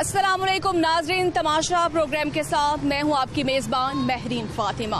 अस्सलामुअलैकुम नाजरीन, तमाशा प्रोग्राम के साथ मैं हूं आपकी मेज़बान महरीन फातिमा।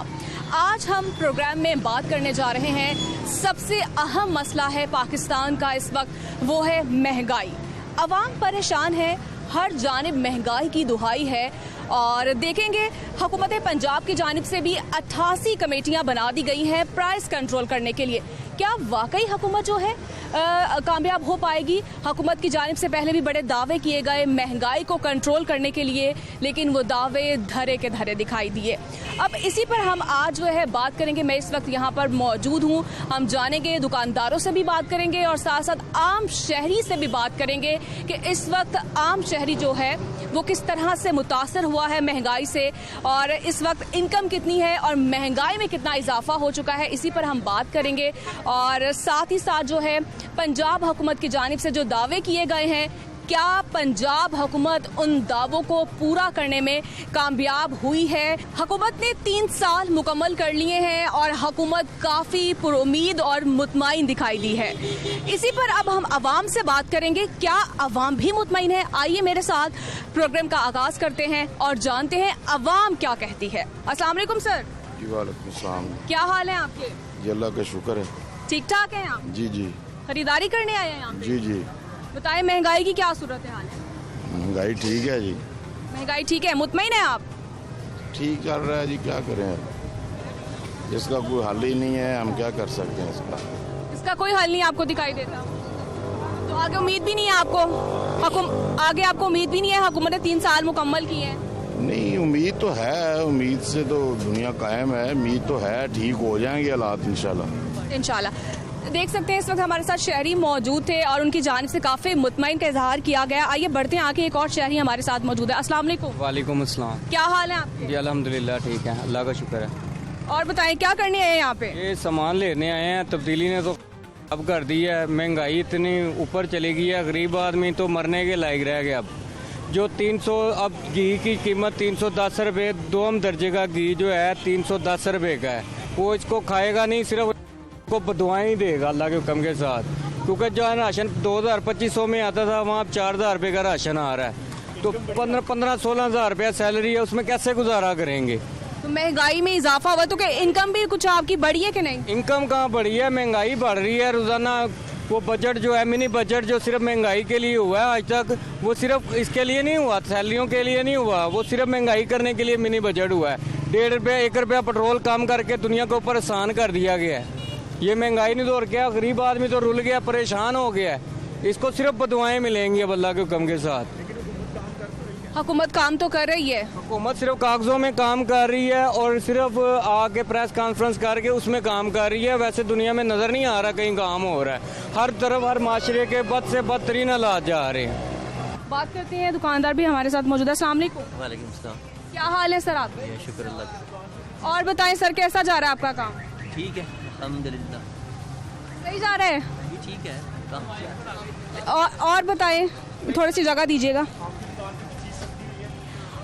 आज हम प्रोग्राम में बात करने जा रहे हैं, सबसे अहम मसला है पाकिस्तान का इस वक्त, वो है महंगाई। अवाम परेशान है, हर जानिब महंगाई की दुहाई है और देखेंगे हुकूमत पंजाब की जानिब से भी 88 कमेटियां बना दी गई हैं प्राइस कंट्रोल करने के लिए। क्या वाकई हुकूमत जो है कामयाब हो पाएगी? हुकूमत की जानिब से पहले भी बड़े दावे किए गए महंगाई को कंट्रोल करने के लिए, लेकिन वो दावे धरे के धरे दिखाई दिए। अब इसी पर हम आज जो है बात करेंगे। मैं इस वक्त यहाँ पर मौजूद हूँ, हम जानेंगे, दुकानदारों से भी बात करेंगे और साथ साथ आम शहरी से भी बात करेंगे कि इस वक्त आम शहरी जो है वो किस तरह से मुतासर हुआ है महंगाई से और इस वक्त इनकम कितनी है और महंगाई में कितना इजाफा हो चुका है, इसी पर हम बात करेंगे। और साथ ही साथ जो है पंजाब हुकूमत की जानिब से जो दावे किए गए हैं, क्या पंजाब हुकूमत उन दावों को पूरा करने में कामयाब हुई है? हुकूमत ने 3 साल मुकम्मल कर लिए हैं और हुकूमत काफ़ी पुरुमीद और मुतमईन दिखाई दी है। इसी पर अब हम अवाम से बात करेंगे, क्या अवाम भी मुतमईन है? आइए मेरे साथ प्रोग्राम का आगाज करते हैं और जानते हैं अवाम क्या कहती है। अस्सलाम वालेकुम सर। वालेकुम सलाम। क्या हाल है आपके? जी अल्लाह का शुक्र है। ठीक ठाक है आप? जी जी। खरीदारी करने आए हैं यहाँ पे? जी जी। बताएं महंगाई की क्या सूरत हाल है? महंगाई ठीक है जी। महंगाई ठीक है, मुतमईन है आप? ठीक चल रहा है जी, क्या करें, इसका कोई हल ही नहीं है, हम क्या कर सकते हैं इसका कोई हल नहीं आपको दिखाई देता? तो आगे उम्मीद भी नहीं है आपको? आगे आपको उम्मीद भी नहीं है? हुकूमत ने 3 साल मुकम्मल किए हैं। नहीं, उम्मीद तो है, उम्मीद से तो दुनिया कायम है, उम्मीद तो है, ठीक हो जाएंगे हालात इंशाल्लाह। देख सकते हैं इस वक्त हमारे साथ शहरी मौजूद थे और उनकी जानिब से काफी मुतमईन का इजहार किया गया। आइए बढ़ते हैं, आके एक और शहरी हमारे साथ मौजूद है। अस्सलाम वालेकुम। वालेकुम अस्सलाम। क्या हाल है आपके? जी अल्हम्दुलिल्लाह ठीक है, अल्लाह का शुक्र है। और बताएं क्या करने आए हैं यहाँ पे? ये सामान लेने आए हैं, तब्दीली ने तो अब कर दी है, महंगाई इतनी ऊपर चली गई है, गरीब आदमी तो मरने के लायक रह गया। अब जो 300, अब घी की कीमत 310 रुपये, 2 दर्जे का घी जो है 310 रुपये का है, वो इसको खाएगा नहीं, सिर्फ को बदुआएं ही देगा अल्लाह के हुक्म के साथ। क्योंकि जो है राशन 2000-2500 में आता था, वहाँ 4000 रुपये का राशन आ रहा है, तो 15-16 रुपया सैलरी है, उसमें कैसे गुजारा करेंगे? तो महंगाई में इजाफा हुआ तो क्या इनकम भी कुछ आपकी बढ़ी है कि नहीं? इनकम कहाँ बढ़ी है, महंगाई बढ़ रही है रोजाना। वो बजट जो है, मिनी बजट जो सिर्फ महंगाई के लिए हुआ है आज तक, वो सिर्फ इसके लिए नहीं हुआ, सैलरियों के लिए नहीं हुआ, वो सिर्फ महंगाई करने के लिए मिनी बजट हुआ है। 1.5 रुपया 1 रुपया पेट्रोल कम करके दुनिया के ऊपर आसान कर दिया गया है। ये महंगाई नहीं तो और क्या, गरीब आदमी तो रुल गया, परेशान हो गया है। इसको सिर्फ बदुआएं मिलेंगी अब अल्लाह के हुक्म के साथ। हुकूमत काम तो कर रही है, हुकूमत सिर्फ कागजों में काम कर रही है और सिर्फ आके प्रेस कॉन्फ्रेंस करके उसमें काम कर रही है। वैसे दुनिया में नजर नहीं आ रहा कहीं काम हो रहा है। हर तरफ हर माशरे के बद से बदतरीन हालात जा रहे हैं। बात करते हैं, दुकानदार भी हमारे साथ मौजूद है। अस्सलाम वालेकुम। वालेकुम सलाम। क्या हाल है सर आपके? शुक्र अल्लाह। और बताएं सर, कैसा जा रहा है आपका काम? ठीक है अल्हम्दुलिल्लाह। सही जा रहा है? ठीक है काम। और बताएं, थोड़ी सी जगह दीजिएगा।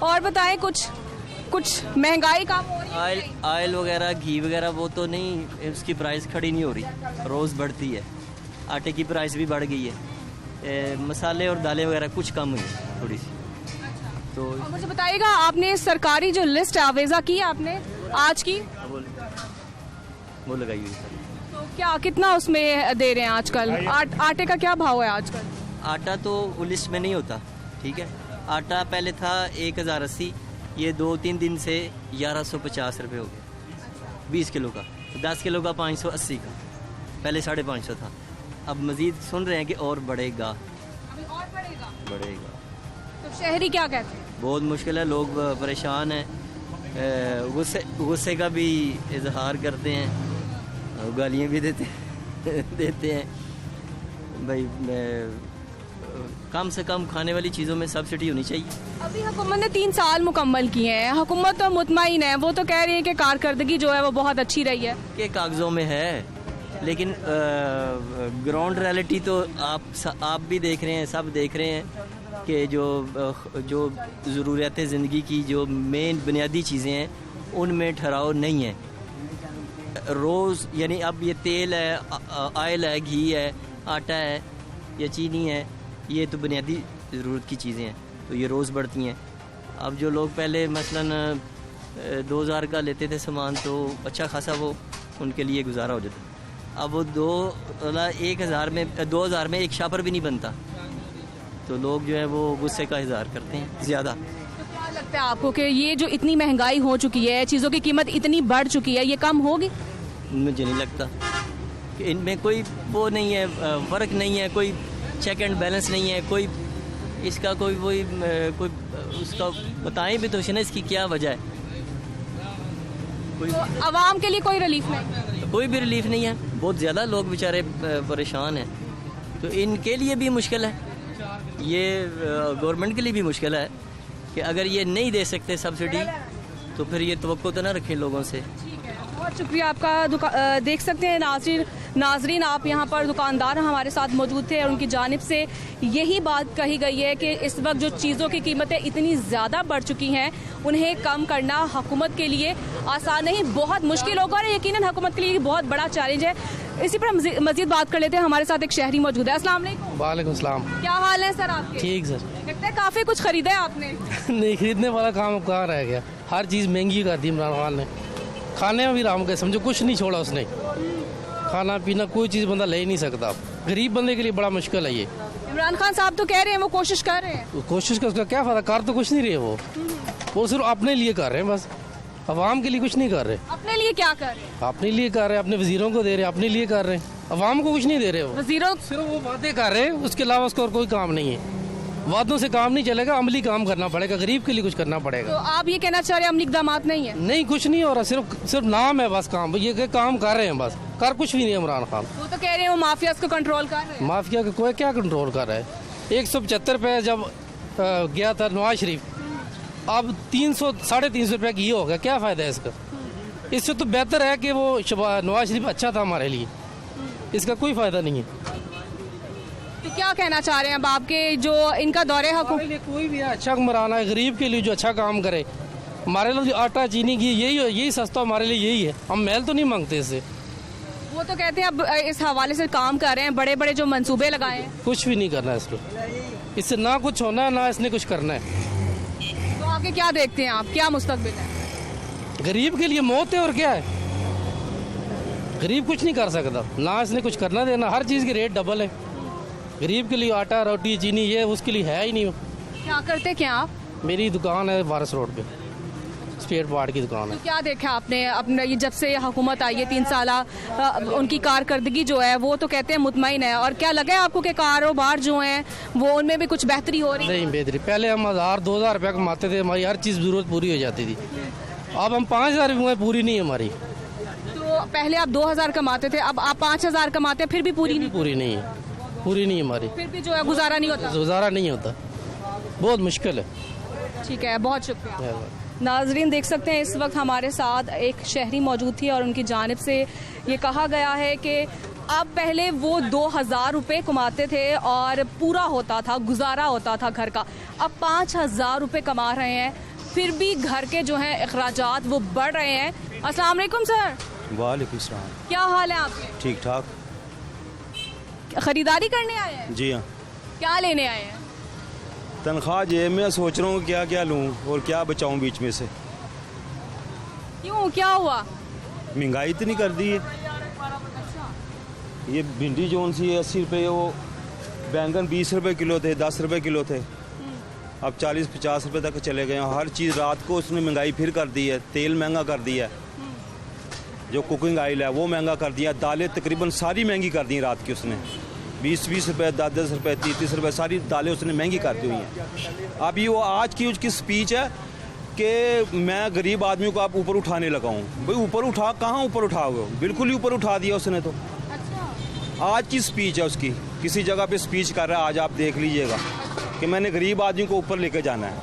और बताएं कुछ महंगाई कम हो रही है? आयल वगैरह, घी वगैरह वो तो नहीं, उसकी प्राइस खड़ी नहीं हो रही, रोज़ बढ़ती है। आटे की प्राइस भी बढ़ गई है, मसाले और दालें वगैरह कुछ कम हुई थोड़ी सी। तो और मुझे बताइएगा, आपने सरकारी जो लिस्ट आवेजा की आपने आज की, वो लगाई हुई है। तो क्या कितना उसमें दे रहे हैं आजकल? आटे का क्या भाव है आजकल? आटा तो वो लिस्ट में नहीं होता, ठीक है। आटा पहले था 1080, ये 2-3 दिन से 1150 रुपये हो गया 20 किलो का। 10 किलो का 580 का, पहले 550 था। अब मजीद सुन रहे हैं कि और बढ़ेगा। अभी और बढ़ेगा। तो शहरी क्या कहते हैं? बहुत मुश्किल है, लोग परेशान हैं, गुस्से का भी इजहार करते हैं, गालियाँ भी देते हैं। भाई कम से कम खाने वाली चीज़ों में सब्सिडी होनी चाहिए। अभी हुकूमत ने 3 साल मुकम्मल किए हैं, हुकूमत तो मुतमईन है, वो तो कह रही है कि कारकर्दगी जो है वो बहुत अच्छी रही है। के कागज़ों में है, लेकिन ग्राउंड रियलिटी तो आप भी देख रहे हैं, सब देख रहे हैं कि जो ज़रूरियात ज़िंदगी की जो मेन बुनियादी चीज़ें हैं उनमें ठहराव नहीं है। रोज़ यानी अब ये तेल है, ऑयल है, घी है, आटा है या चीनी है, ये तो बुनियादी ज़रूरत की चीज़ें हैं, तो ये रोज़ बढ़ती हैं। अब जो लोग पहले मसलन 2000 का लेते थे सामान तो अच्छा खासा वो उनके लिए गुजारा हो जाता। अब वो 2000 में एक शापर भी नहीं बनता, तो लोग जो है वो गुस्से का इजहार करते हैं ज़्यादा। क्या लगता है आपको कि ये जो इतनी महंगाई हो चुकी है, चीज़ों की कीमत इतनी बढ़ चुकी है, ये कम होगी? मुझे नहीं लगता कि इनमें कोई वो नहीं है, फ़र्क नहीं है, कोई चेक एंड बैलेंस नहीं है, कोई इसका कोई उसका बताएं भी तो ना इसकी क्या वजह है। तो आवाम के लिए कोई रिलीफ नहीं? कोई भी रिलीफ नहीं है। बहुत ज़्यादा लोग बेचारे परेशान हैं, तो इनके लिए भी मुश्किल है, ये गवर्नमेंट के लिए भी मुश्किल है कि अगर ये नहीं दे सकते सब्सिडी तो फिर ये तवक्को तो ना रखें लोगों से। बहुत शुक्रिया आपका। देख सकते हैं नाजरीन आप यहाँ पर दुकानदार हमारे साथ मौजूद थे और उनकी जानिब से यही बात कही गई है कि इस वक्त जो चीज़ों की कीमतें इतनी ज़्यादा बढ़ चुकी हैं, उन्हें कम करना हुकूमत के लिए आसान नहीं, बहुत मुश्किल होगा और यकीनन हुकूमत के लिए बहुत बड़ा चैलेंज है। इसी पर मजीद बात कर लेते हैं। हमारे साथ एक शहरी मौजूद है। अस्सलाम वालेकुम। वालेकुम सलाम। क्या हाल है सर आपके? ठीक सर। लगता है काफ़ी कुछ खरीदा है आपने। नहीं, खरीदने वाला काम कहाँ रह गया, हर चीज़ महंगी कर दी इमरान खान ने। खाने में भी राम के समझो कुछ नहीं छोड़ा उसने, खाना पीना कोई चीज़ बंदा ले ही नहीं सकता। गरीब बंदे के लिए बड़ा मुश्किल है ये। इमरान खान साहब तो कह रहे हैं वो कोशिश कर रहे हैं। कोशिश का उसका क्या फ़ायदा, कर तो कुछ नहीं रहे वो सिर्फ अपने लिए कर रहे हैं, बस अवाम के लिए कुछ नहीं कर रहे। अपने लिए क्या कर रहे हैं? अपने लिए कर रहे हैं, अपने वजीरों को दे रहे हैं, अपने लिए कर रहे हैं, अवाम को कुछ नहीं दे रहे वो। वजीरों सिर्फ वो बातें कर रहे हैं, उसके अलावा उसका और कोई काम नहीं है। वादों से काम नहीं चलेगा, अमली काम करना पड़ेगा, गरीब के लिए कुछ करना पड़ेगा। तो आप ये कहना चाह रहे हैं अमली इक़दामात नहीं है? नहीं, कुछ नहीं हो रहा, सिर्फ नाम है बस काम, ये काम कर रहे हैं बस, कर कुछ भी नहीं इमरान खान। वो तो कह रहे हैं वो माफिया को कंट्रोल कर रहे हैं। माफिया का कोई क्या कंट्रोल कर रहा है? 175 रुपये जब गया था नवाज शरीफ, अब 300-350 रुपये की ये हो गया, क्या फ़ायदा है इसका? इससे तो बेहतर है कि वो नवाज शरीफ अच्छा था हमारे लिए, इसका कोई फ़ायदा नहीं है। तो क्या कहना चाह रहे हैं अब आपके जो इनका दौरे हमारे लिए कोई भी अच्छा हुक्मरान है, गरीब के लिए जो अच्छा काम करे। हमारे लिए आटा चीनी की यही सस्ता हमारे लिए यही है, हम महल तो नहीं मांगते इससे। वो तो कहते हैं अब इस हवाले से काम कर रहे हैं, बड़े बड़े जो मंसूबे लगाए हैं। कुछ भी नहीं करना है इसको, इससे ना कुछ होना है ना इसने कुछ करना है। तो आगे क्या देखते हैं आप, क्या मुस्तकबिल है? गरीब के लिए मौत है और क्या है, गरीब कुछ नहीं कर सकता, ना इसने कुछ करना देना, हर चीज़ की रेट डबल है। गरीब के लिए आटा रोटी चीनी ये उसके लिए है ही नहीं। क्या करते क्या आप? मेरी दुकान है वारस रोड पे, स्पेयर पार्ट की दुकान है। तो क्या देखा आपने अपने ये जब से हुकूमत आई है 3 साल उनकी कारकर्दगी जो है वो तो कहते हैं मुतमईन है, और क्या लगा है आपको कि कारोबार जो है वो उनमें भी कुछ बेहतरी हो रही है? नहीं बेहतरी, पहले हम 1000-2000 रुपया कमाते थे, हमारी हर चीज़ ज़रूरत पूरी हो जाती थी। अब हम 5000 भी पूरी नहीं है हमारी। तो पहले आप 2000 कमाते थे, अब आप 5000 कमाते हैं, फिर भी पूरी नहीं? पूरी नहीं है, पूरी नहीं हमारी, फिर भी जो है गुजारा नहीं होता? गुजारा नहीं होता, बहुत मुश्किल है। ठीक है, बहुत शुक्रिया। नाजरीन देख सकते हैं इस वक्त हमारे साथ एक शहरी मौजूद थी और उनकी जानिब से ये कहा गया है कि अब पहले वो 2000 रुपये कमाते थे और पूरा होता था, गुजारा होता था घर का। अब 5000 रुपये कमा रहे हैं, फिर भी घर के जो हैं अखराजात वो बढ़ रहे हैं। अस्सलाम वालेकुम सर। वालेकुम सलाम। क्या हाल है आपके? ठीक ठाक। खरीदारी करने आए हैं? जी हाँ। क्या लेने आए हैं? तनख्वाह जेब में, सोच रहा हूँ क्या क्या लूँ और क्या बचाऊँ बीच में से। क्यों, क्या हुआ? महंगाई इतनी कर दी है। ये भिंडी जोन सी 80 रुपये, वो बैंगन 20 रुपये किलो थे, 10 रुपये किलो थे, अब 40-50 रुपये तक चले गए। हर चीज़ रात को उसने महंगाई फिर कर दी है। तेल महंगा कर दिया है, जो कुकिंग ऑयल है वो महंगा कर दिया। दालें तकरीबन सारी महंगी कर दी रात की उसने, 20-20 रुपये, 10-10 रुपये, 30-30 रुपये सारी दालें उसने महंगी कर दी हुई हैं। अब ये वो आज की उसकी स्पीच है कि मैं गरीब आदमी को आप ऊपर उठाने लगा हूँ। भाई ऊपर उठा, कहाँ ऊपर उठाओगे? बिल्कुल ही ऊपर उठा दिया उसने तो। आज की स्पीच है उसकी, किसी जगह पे स्पीच कर रहा है, आज आप देख लीजिएगा कि मैंने गरीब आदमी को ऊपर लेके जाना है।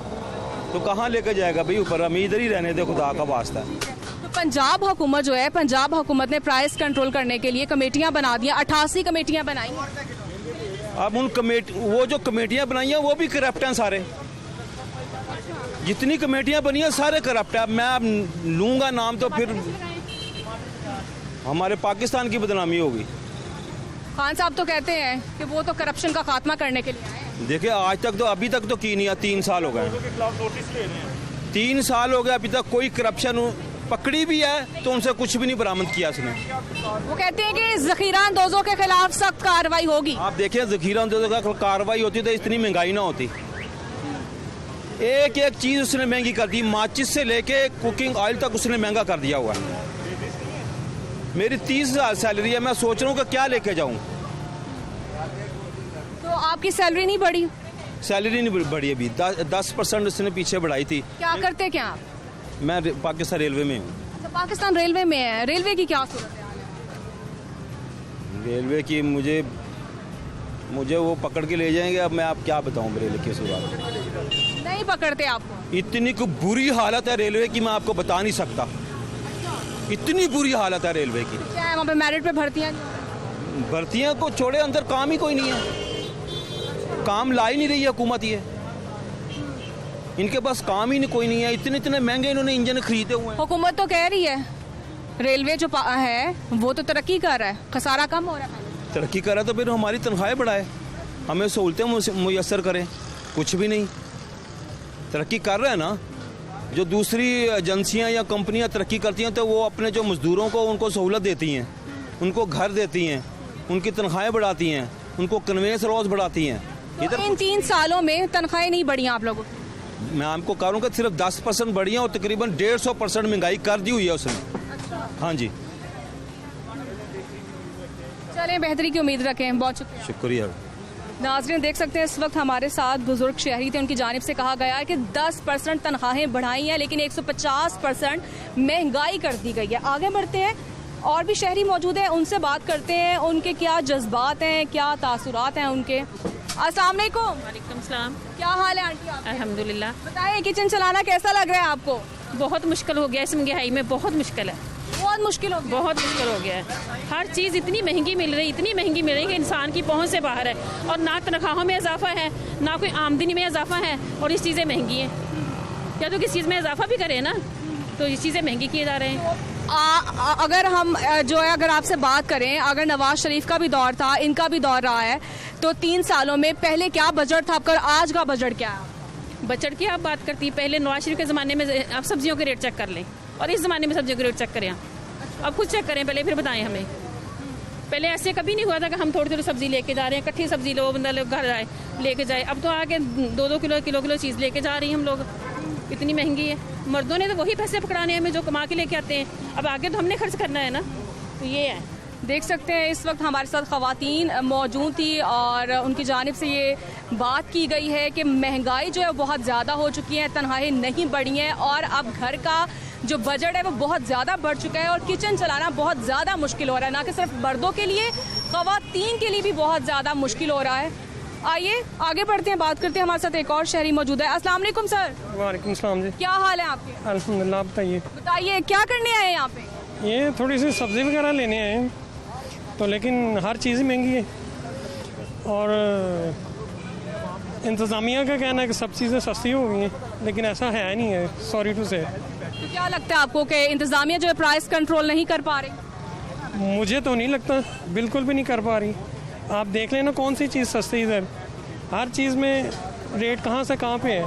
तो कहाँ लेके जाएगा भाई ऊपर? हम इधर ही रहने दे, खुदा का वास्ता है। पंजाब हुकूमत जो है, पंजाब हुकूमत ने प्राइस कंट्रोल करने के लिए कमेटियां बना दी, 88 कमेटियां बनाई। अब उन वो जो कमेटियां बनाई हैं वो भी करप्ट हैं सारे। जितनी कमेटियां बनी हैं सारे करप्ट हैं। मैं लूँगा नाम तो फिर हमारे पाकिस्तान की बदनामी होगी। खान साहब तो कहते हैं कि वो तो करप्शन का खात्मा करने के लिए आए हैं। देखिए आज तक तो अभी तक तो की नहीं है, 3 साल हो गए, 3 साल हो गए, अभी तक कोई करप्शन पकड़ी भी है तो उनसे कुछ भी नहीं बरामद किया उसने। वो कहते हैं कि जखीरा अंदोजों के खिलाफ सख्त कार्रवाई होगी। आप देखिए जखीरा अंदोजों का कार्रवाई होती तो इतनी महंगाई ना होती। एक एक चीज उसने महंगी कर दी, माचिस से लेके कुकिंग ऑयल तक उसने महंगा कर दिया हुआ है। मेरी 30,000 सैलरी है, मैं सोच रहा हूँ कि क्या लेके जाऊँ। तो आपकी सैलरी नहीं बढ़ी? सैलरी नहीं बढ़ी अभी, 10% उसने पीछे बढ़ाई थी। क्या करते क्या आप? मैं पाकिस्तान रेलवे में हूँ। अच्छा, पाकिस्तान रेलवे में है। रेलवे की क्या सूरत है? रेलवे की मुझे वो पकड़ के ले जाएंगे। अब मैं आप क्या बताऊँ रेलवे की सूरत। नहीं पकड़ते आपको? इतनी बुरी हालत है रेलवे की, मैं आपको बता नहीं सकता। इतनी बुरी हालत है रेलवे की। क्या है वहाँ पे मेरिट पे भर्तियाँ को छोड़े, अंदर काम ही कोई नहीं है। काम ला ही नहीं रही है हुकूमत, ये इनके पास काम ही कोई नहीं है। इतने महंगे इन्होंने इंजन खरीदे हुए हैं। हुकूमत तो कह रही है रेलवे जो है वो तो तरक्की कर रहा है, खसारा कम हो रहा है। तरक्की कर रहा है तो फिर हमारी तनख्वाहें बढ़ाए, हमें सहूलतें मुयस्सर करें। कुछ भी नहीं, तरक्की कर रहा है ना। जो दूसरी एजेंसियां या कंपनियां तरक्की करती हैं तो वो अपने जो मजदूरों को उनको सहूलत देती हैं, उनको घर देती हैं, उनकी तनख्वाहें बढ़ाती हैं, उनको कन्वेंस रोज बढ़ाती हैं। इधर इन 3 सालों में तनख्वाहें नहीं बढ़ी आप लोगों? मैं आपको कह रहा हूँ कि सिर्फ 10% बढ़ी है और तकरीबन 150% महंगाई कर दी हुई है उसने। अच्छा। हाँ जी, चलें बेहतरी की उम्मीद रखें। बहुत शुक्रिया। नाज़रीन देख सकते हैं इस वक्त हमारे साथ बुजुर्ग शहरी थे, उनकी जानिब से कहा गया है कि 10% तनख्वाहें बढ़ाई हैं लेकिन 150% महंगाई कर दी गई है। आगे बढ़ते हैं, और भी शहरी मौजूद हैं, उनसे बात करते हैं उनके क्या जज्बात हैं, क्या तासुरात हैं उनके। अस्सलाम वालेकुम। वालेकुम सलाम। क्या हाल है आंटी आपके? अल्हम्दुलिल्लाह। बताएं किचन चलाना कैसा लग रहा है आपको? बहुत मुश्किल हो गया, इस महंगाई में बहुत मुश्किल है। बहुत मुश्किल हो गया? बहुत मुश्किल हो गया है। हर चीज़ इतनी महंगी मिल रही, इतनी महंगी मिल रही कि इंसान की पहुंच से बाहर है। और ना तनख्वाहों में इजाफा है, ना कोई आमदनी में इजाफा है, और इस चीज़ें महंगी हैं। क्या तो किस चीज़ में इजाफा भी करें ना, तो ये चीज़ें महंगी किए जा रहे हैं। अगर हम जो है अगर आपसे बात करें, अगर नवाज शरीफ का भी दौर था, इनका भी दौर रहा है, तो 3 सालों में पहले क्या बजट था आपका, आज का बजट क्या है? बजट की आप बात करती, पहले नवाज शरीफ के ज़माने में आप सब्जियों के रेट चेक कर लें और इस ज़माने में सब्जियों के रेट चेक करें। अब खुद चेक करें पहले, फिर बताएं हमें। पहले ऐसे कभी नहीं हुआ था कि हम थोड़ी थोड़ी सब्जी लेके जा रहे हैं, इकट्ठी सब्जी लो, बंदा लोग घर जाए लेके जाए। अब तो आके 2-2 किलो चीज़ लेके जा रही हैं हम लोग। इतनी महंगी है। मर्दों ने तो वही पैसे पकड़ाने हैं हमें जो कमा के लेके आते हैं, अब आगे तो हमने खर्च करना है ना, तो ये है। देख सकते हैं इस वक्त हमारे साथ ख़वातीन मौजूद थी और उनकी जानिब से ये बात की गई है कि महंगाई जो है बहुत ज़्यादा हो चुकी है, तनख्वाहें नहीं बढ़ी हैं और अब घर का जो बजट है वो बहुत ज़्यादा बढ़ चुका है और किचन चलाना बहुत ज़्यादा मुश्किल हो रहा है। ना कि सिर्फ मर्दों के लिए, ख़वातीन के लिए भी बहुत ज़्यादा मुश्किल हो रहा है। आइए आगे बढ़ते हैं, बात करते हैं। हमारे साथ एक और शहरी मौजूद है। अस्सलाम वालेकुम सर। वालेकुम सलाम जी। क्या हाल है आपके? अल्हम्दुलिल्लाह। बताइए क्या करने आए हैं यहाँ पे? ये थोड़ी सी सब्ज़ी वगैरह लेने आए हैं, तो लेकिन हर चीज़ महंगी है और इंतज़ामिया का कहना है कि सब चीज़ें सस्ती हो गई हैं, लेकिन ऐसा है नहीं है, सॉरी टू से। तो क्या लगता है आपको कि इंतज़ामिया जो है प्राइस कंट्रोल नहीं कर पा रही? मुझे तो नहीं लगता, बिल्कुल भी नहीं कर पा रही। आप देख लेना कौन सी चीज़ सस्ती इधर, हर चीज़ में रेट कहाँ से कहाँ पे है।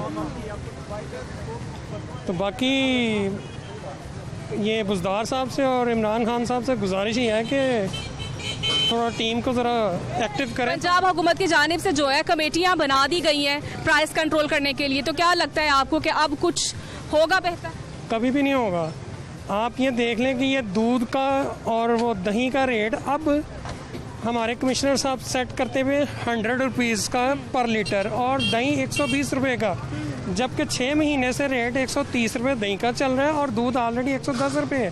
तो बाकी ये बुज़दार साहब से और इमरान खान साहब से गुजारिश ही है कि थोड़ा टीम को ज़रा एक्टिव करें। पंजाब हुकूमत की जानिब से जो है कमेटियाँ बना दी गई हैं प्राइस कंट्रोल करने के लिए, तो क्या लगता है आपको कि अब कुछ होगा बेहतर? कभी भी नहीं होगा। आप ये देख लें कि ये दूध का और वो दही का रेट अब हमारे कमिश्नर साहब सेट करते हुए 100 रुपीज़ का पर लीटर और दही 120 रुपये का, जबकि 6 महीने से रेट 130 रुपये दही का चल रहा है और दूध ऑलरेडी 110 रुपये है।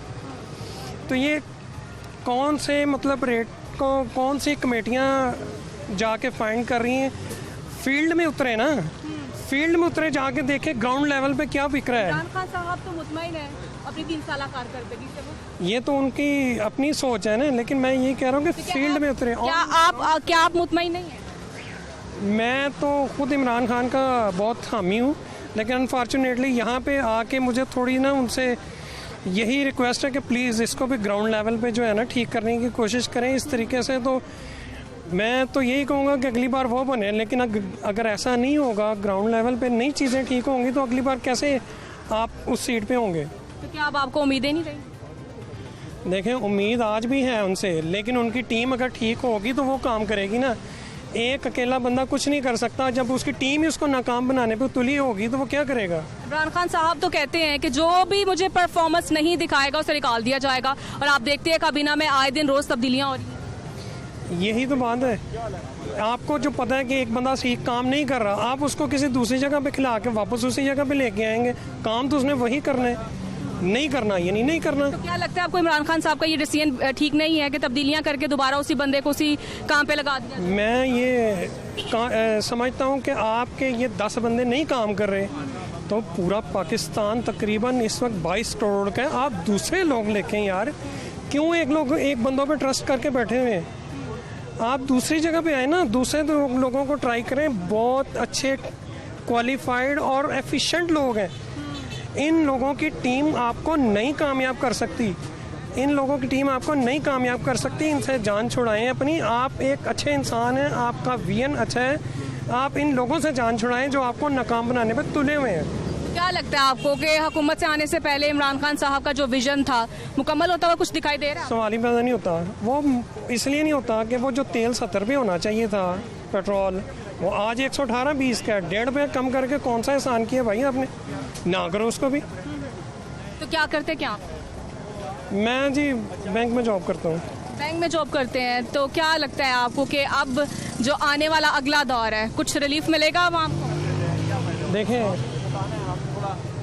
तो ये कौन से मतलब रेट को कौन सी कमेटियाँ जाके फाइंड कर रही हैं? फील्ड में उतरे ना, फील्ड में उतरे, जाके देखे ग्राउंड लेवल पे क्या बिक रहा है। इमरान खान साहब तो मुतमईन है अपनी 3 साल कारकर्दगी से, ये तो उनकी अपनी सोच है ना, लेकिन मैं ये कह रहा हूँ कि फील्ड में उतरे। क्या आप मुतमईन नहीं हैं? मैं तो खुद इमरान खान का बहुत हामी हूँ, लेकिन अनफॉर्चुनेटली यहाँ पे आके मुझे थोड़ी ना उनसे यही रिक्वेस्ट है कि प्लीज़ इसको भी ग्राउंड लेवल पे जो है ना ठीक करने की कोशिश करें। इस तरीके से तो मैं तो यही कहूँगा कि अगली बार वो बने, लेकिन अगर ऐसा नहीं होगा, ग्राउंड लेवल पे नई चीज़ें ठीक होंगी, तो अगली बार कैसे आप उस सीट पे होंगे? तो क्या अब आपको उम्मीदें नहीं रही? देखें, उम्मीद आज भी है उनसे, लेकिन उनकी टीम अगर ठीक होगी तो वो काम करेगी ना। एक अकेला बंदा कुछ नहीं कर सकता। जब उसकी टीम ही उसको नाकाम बनाने पे तुली होगी तो वो क्या करेगा? इमरान खान साहब तो कहते हैं कि जो भी मुझे परफॉर्मेंस नहीं दिखाएगा उसे निकाल दिया जाएगा, और आप देखते हैं काबीना में आए दिन रोज तब्दीलियां हो रही हैं। यही तो बात है। आपको जो पता है कि एक बंदा ठीक काम नहीं कर रहा, आप उसको किसी दूसरी जगह पे खिला के वापस उसी जगह पे लेके आएंगे। काम तो उसने वही करना है, नहीं करना यानी नहीं करना। तो क्या लगता है आपको इमरान खान साहब का ये डिसीजन ठीक नहीं है कि तब्दीलियां करके दोबारा उसी बंदे को उसी काम पे लगा दिया? मैं ये समझता हूँ कि आपके ये 10 बंदे नहीं काम कर रहे, तो पूरा पाकिस्तान तकरीबन इस वक्त 22 करोड़ का है। आप दूसरे लोग लेके यार, क्यों एक बंदों पे ट्रस्ट करके बैठे हुए हैं? आप दूसरी जगह पे आए ना, दूसरे लोगों को ट्राई करें। बहुत अच्छे क्वालिफाइड और एफिशिएंट लोग हैं। इन लोगों की टीम आपको नहीं कामयाब कर सकती, इनसे जान छुड़ाएं अपनी। आप एक अच्छे इंसान हैं, आपका विजन अच्छा है, आप इन लोगों से जान छुड़ाएं जो आपको नाकाम बनाने पर तुले हुए हैं। क्या लगता है आपको कि हुकूमत से आने से पहले इमरान खान साहब का जो विजन था मुकम्मल होता हुआ कुछ दिखाई दे रहा है? सवाल ही पैदा नहीं होता। वो इसलिए नहीं होता कि वो जो तेल 70 पे होना चाहिए था, पेट्रोल, वो आज 118-20 का है। 1.5 रुपये कम करके कौन सा एहसान किया भाई आपने? ना करो उसको भी। तो क्या करते क्या? मैं जी बैंक में जॉब करता हूँ। बैंक में जॉब करते हैं, तो क्या लगता है आपको कि अब जो आने वाला अगला दौर है, कुछ रिलीफ मिलेगा अब आपको? देखें,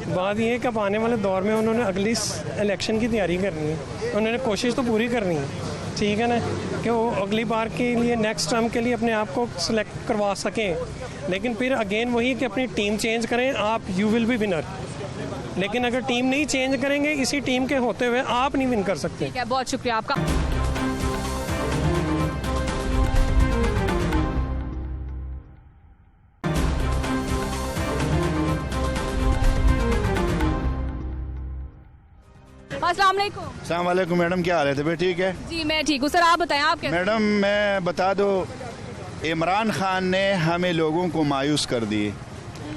बात ये है कि अब आने वाले दौर में उन्होंने अगली इलेक्शन की तैयारी करनी है, उन्होंने कोशिश तो पूरी करनी है, ठीक है ना, कि वो अगली बार के लिए, नेक्स्ट टर्म के लिए अपने आप को सिलेक्ट करवा सकें। लेकिन फिर अगेन वही कि अपनी टीम चेंज करें, आप यू विल बी विनर। लेकिन अगर टीम नहीं चेंज करेंगे, इसी टीम के होते हुए आप नहीं विन कर सकते। ठीक है, बहुत शुक्रिया आपका। अस्सलाम वालेकुम मैडम, क्या हाल है? तबीयत ठीक है? जी मैं ठीक हूँ सर, आप बताएं आप कैसे? मैडम मैं बता दो, इमरान खान ने हमें लोगों को मायूस कर दिए।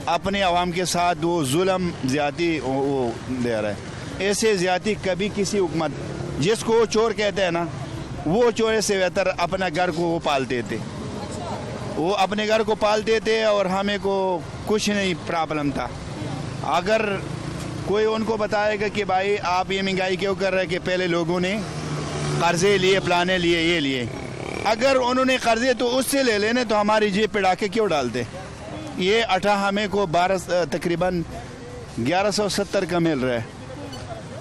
अपने अवाम के साथ वो जुल्म ज़्यादती वो दे रहा है। ऐसे ज़्यादती कभी किसी हुकूमत, जिसको चोर कहते हैं ना, वो चोर से बेहतर अपना घर को वो पालते थे। वो अपने घर को पालते थे और हमें को कुछ नहीं प्रॉब्लम था। अगर कोई उनको बताएगा कि भाई आप ये महंगाई क्यों कर रहे हैं, कि पहले लोगों ने कर्जे लिए, प्लाने लिए, ये लिए, अगर उन्होंने कर्जे तो उससे ले लेने, तो हमारी जेब पे डाके क्यों डालते? ये आटा हमें को 12 तकरीबन 1170 का मिल रहा है।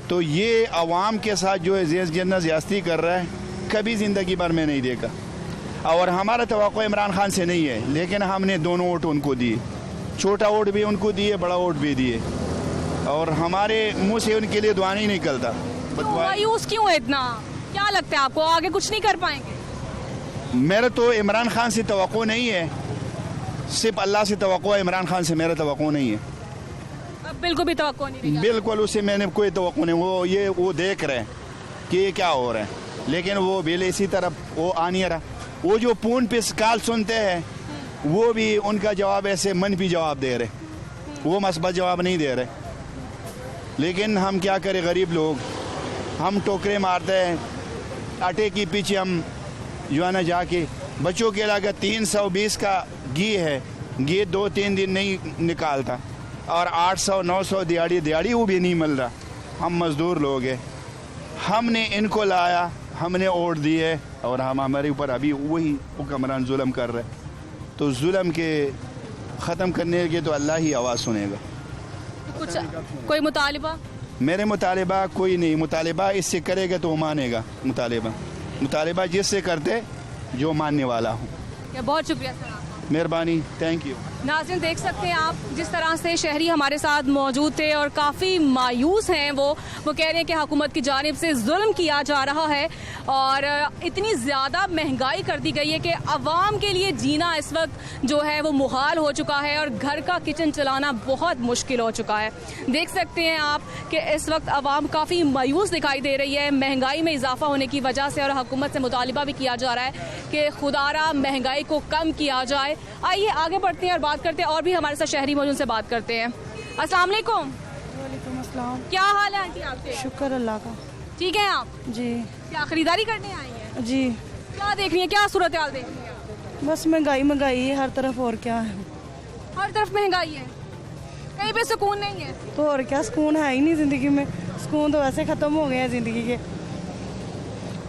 तो ये आवाम के साथ जो है जितना ज्यादती कर रहा है, कभी ज़िंदगी भर में नहीं देखा। और हमारा तवक्को इमरान खान से नहीं है, लेकिन हमने दोनों वोट उनको दिए, छोटा वोट भी उनको दिए, बड़ा वोट भी दिए, और हमारे मुंह से उनके लिए दुआ नहीं निकलता। मायूस क्यों है इतना? क्या लगता है आपको आगे कुछ नहीं कर पाएंगे? मेरा तो इमरान खान से तवक्को नहीं है, सिर्फ अल्लाह से तवक्को है। इमरान खान से मेरा तवक्को नहीं है, अब बिल्कुल भी तवक्को नहीं। बिल्कुल उससे मैंने कोई तवक्को नहीं। वो देख रहे हैं कि ये क्या हो रहा है, लेकिन वो बेले इसी तरफ वो आ नहीं रहा। वो जो पून पे काल सुनते हैं, वो भी उनका जवाब ऐसे मनफी जवाब दे रहे, वो मस्बत जवाब नहीं दे रहे। लेकिन हम क्या करें, गरीब लोग, हम टोकरे मारते हैं आटे के पीछे। हम जो है ना जाके बच्चों के लगा 320 का घी है, घी 2-3 दिन नहीं निकालता, और 800-900 दिहाड़ी वो भी नहीं मिल रहा। हम मज़दूर लोग हैं, हमने इनको लाया, हमने वोट दिए, और हम हमारे ऊपर अभी वही हुक्मरान जुल्म कर रहे। तो जुल्म के ख़त्म करने के तो अल्लाह ही आवाज़ सुनेगा। कुछ कोई मुतालिबा? मेरे मुतालिबा कोई नहीं। मुतालिबा इससे करेगा तो वो मानेगा। मुतालिबा जिससे करते जो मानने वाला हूँ। बहुत शुक्रिया सर आपका, मेहरबानी, थैंक यू। नाज़रीन देख सकते हैं आप जिस तरह से शहरी हमारे साथ मौजूद थे और काफ़ी मायूस हैं। वो कह रहे हैं कि हुकूमत की जानिब से जुल्म किया जा रहा है और इतनी ज़्यादा महंगाई कर दी गई है कि अवाम के लिए जीना इस वक्त जो है वो मुहाल हो चुका है और घर का किचन चलाना बहुत मुश्किल हो चुका है। देख सकते हैं आप कि इस वक्त अवाम काफ़ी मायूस दिखाई दे रही है महंगाई में इजाफा होने की वजह से, और हुकूमत से मुतालिबा भी किया जा रहा है कि खुदारा महंगाई को कम किया जाए। आइए आगे बढ़ते हैं और बात करते हैं, और भी हमारे साथ शहरी मौजूद से बात करते हैं। अस्सलाम वालेकुम। वालेकुम अस्सलाम। क्या हाल है आंटी आपके? शुक्र अल्लाह का। ठीक है आप? जी। क्या खरीदारी करने आई हैं? जी। क्या देख रही है, क्या सूरत हाल देख रही है? बस महंगाई है हर तरफ, और क्या है। हर तरफ महंगाई है, कहीं पे सुकून नहीं है। तो और क्या, सुकून है ही नहीं ज़िंदगी में। सुकून तो वैसे ख़त्म हो गए हैं ज़िंदगी के,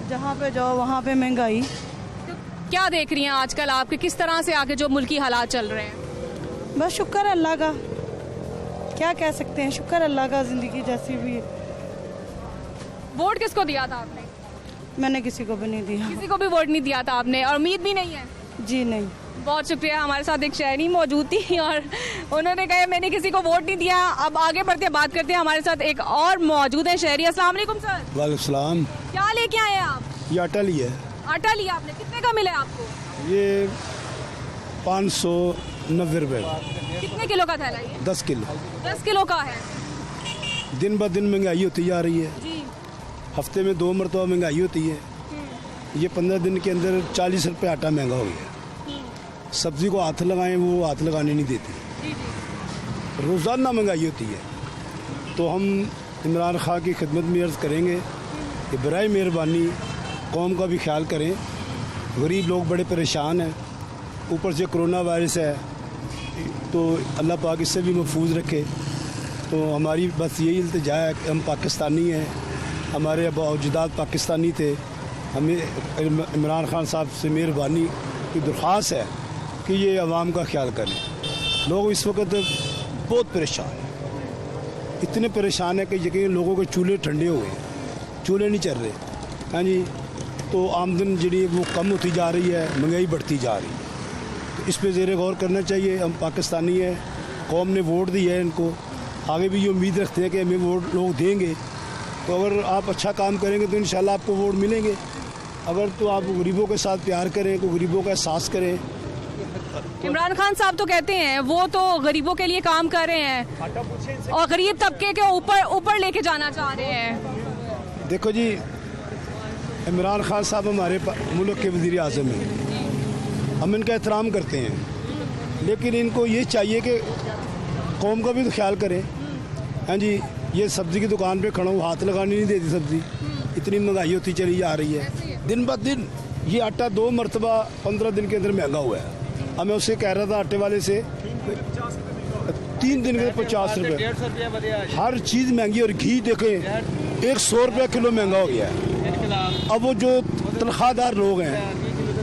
जहाँ पे जाओ वहाँ पे महंगाई। क्या देख रही हैं आजकल आपके, किस तरह से आगे जो मुल्की हालात चल रहे हैं? बस शुक्र अल्लाह का, क्या कह सकते हैं, शुक्र अल्लाह का। ज़िंदगी जैसी भी है। वोट किसको दिया था आपने? मैंने किसी को भी नहीं दिया। किसी को भी वोट नहीं दिया था आपने, और उम्मीद भी नहीं है? जी नहीं। बहुत शुक्रिया। हमारे साथ एक शहरी मौजूद थी और उन्होंने कहा मैंने किसी को वोट नहीं दिया। अब आगे बढ़ते हैं, बात करते हैं। हमारे साथ एक और मौजूद है शहरी। अस्सलाम वालेकुम सर। वालेकुम सलाम। क्या लेके आए हैं आप? ये आटा लिया है। आटा लिया आपने, कितने का मिला आपको? ये 590 रुपये। कितने किलो का थैला ये? 10 किलो। 10 किलो का है। दिन ब दिन महंगाई होती जा रही है जी। हफ्ते में 2 मरतबा महंगाई होती है। ये 15 दिन के अंदर 40 रुपये आटा महंगा हो गया। सब्जी को हाथ लगाएं वो हाथ लगाने नहीं देती। जी जी। रोज़ाना महंगाई होती है। तो हम इमरान खान की खिदमत में अर्ज़ करेंगे कि बराए मेहरबानी कौम का भी ख्याल करें। गरीब लोग बड़े परेशान हैं, ऊपर से कोरोना वायरस है, तो अल्लाह पाक इससे भी महफूज रखे। तो हमारी बस यही इल्तिजा है कि हम पाकिस्तानी हैं, हमारे अजदाद पाकिस्तानी थे। हमें इमरान खान साहब से मेहरबानी की दरख्वास्त है कि ये आवाम का ख्याल करें। लोग इस वक्त बहुत परेशान हैं, इतने परेशान है कि यकीन लोगों के चूल्हे ठंडे हो गए, चूल्हे नहीं चल रहे। हाँ जी। तो आमदन जी वो कम होती जा रही है, महंगाई बढ़ती जा रही है। तो इस पे ज़ेर गौर करना चाहिए। हम पाकिस्तानी हैं, कौम ने वोट दिया है इनको, आगे भी ये उम्मीद रखते हैं कि हमें वोट लोग देंगे। तो अगर आप अच्छा काम करेंगे तो इंशाल्लाह आपको वोट मिलेंगे। अगर तो आप गरीबों के साथ प्यार करें, को गरीबों का एहसास करें। इमरान खान साहब तो कहते हैं वो तो गरीबों के लिए काम कर रहे हैं और गरीब तबके के ऊपर लेके जाना चाह रहे हैं। देखो जी, इमरान खान साहब हमारे मुल्क के वज़ीर आज़म हैं, हम इनका एहतराम करते हैं, लेकिन इनको ये चाहिए कि कौम का भी तो ख्याल करें। हाँ जी। ये सब्ज़ी की दुकान पे खड़ा हूँ, हाथ लगाने नहीं देती सब्ज़ी, इतनी महंगाई होती चली जा रही है दिन ब दिन। ये आटा 2 मरतबा 15 दिन के अंदर महंगा हुआ है। अब मैं उससे कह रहा था आटे वाले से 3 दिन के 50 रुपये, हर चीज़ महंगी। और घी देखें 100 रुपये किलो महंगा हो गया है। अब वो जो तनख्वाहदार लोग हैं,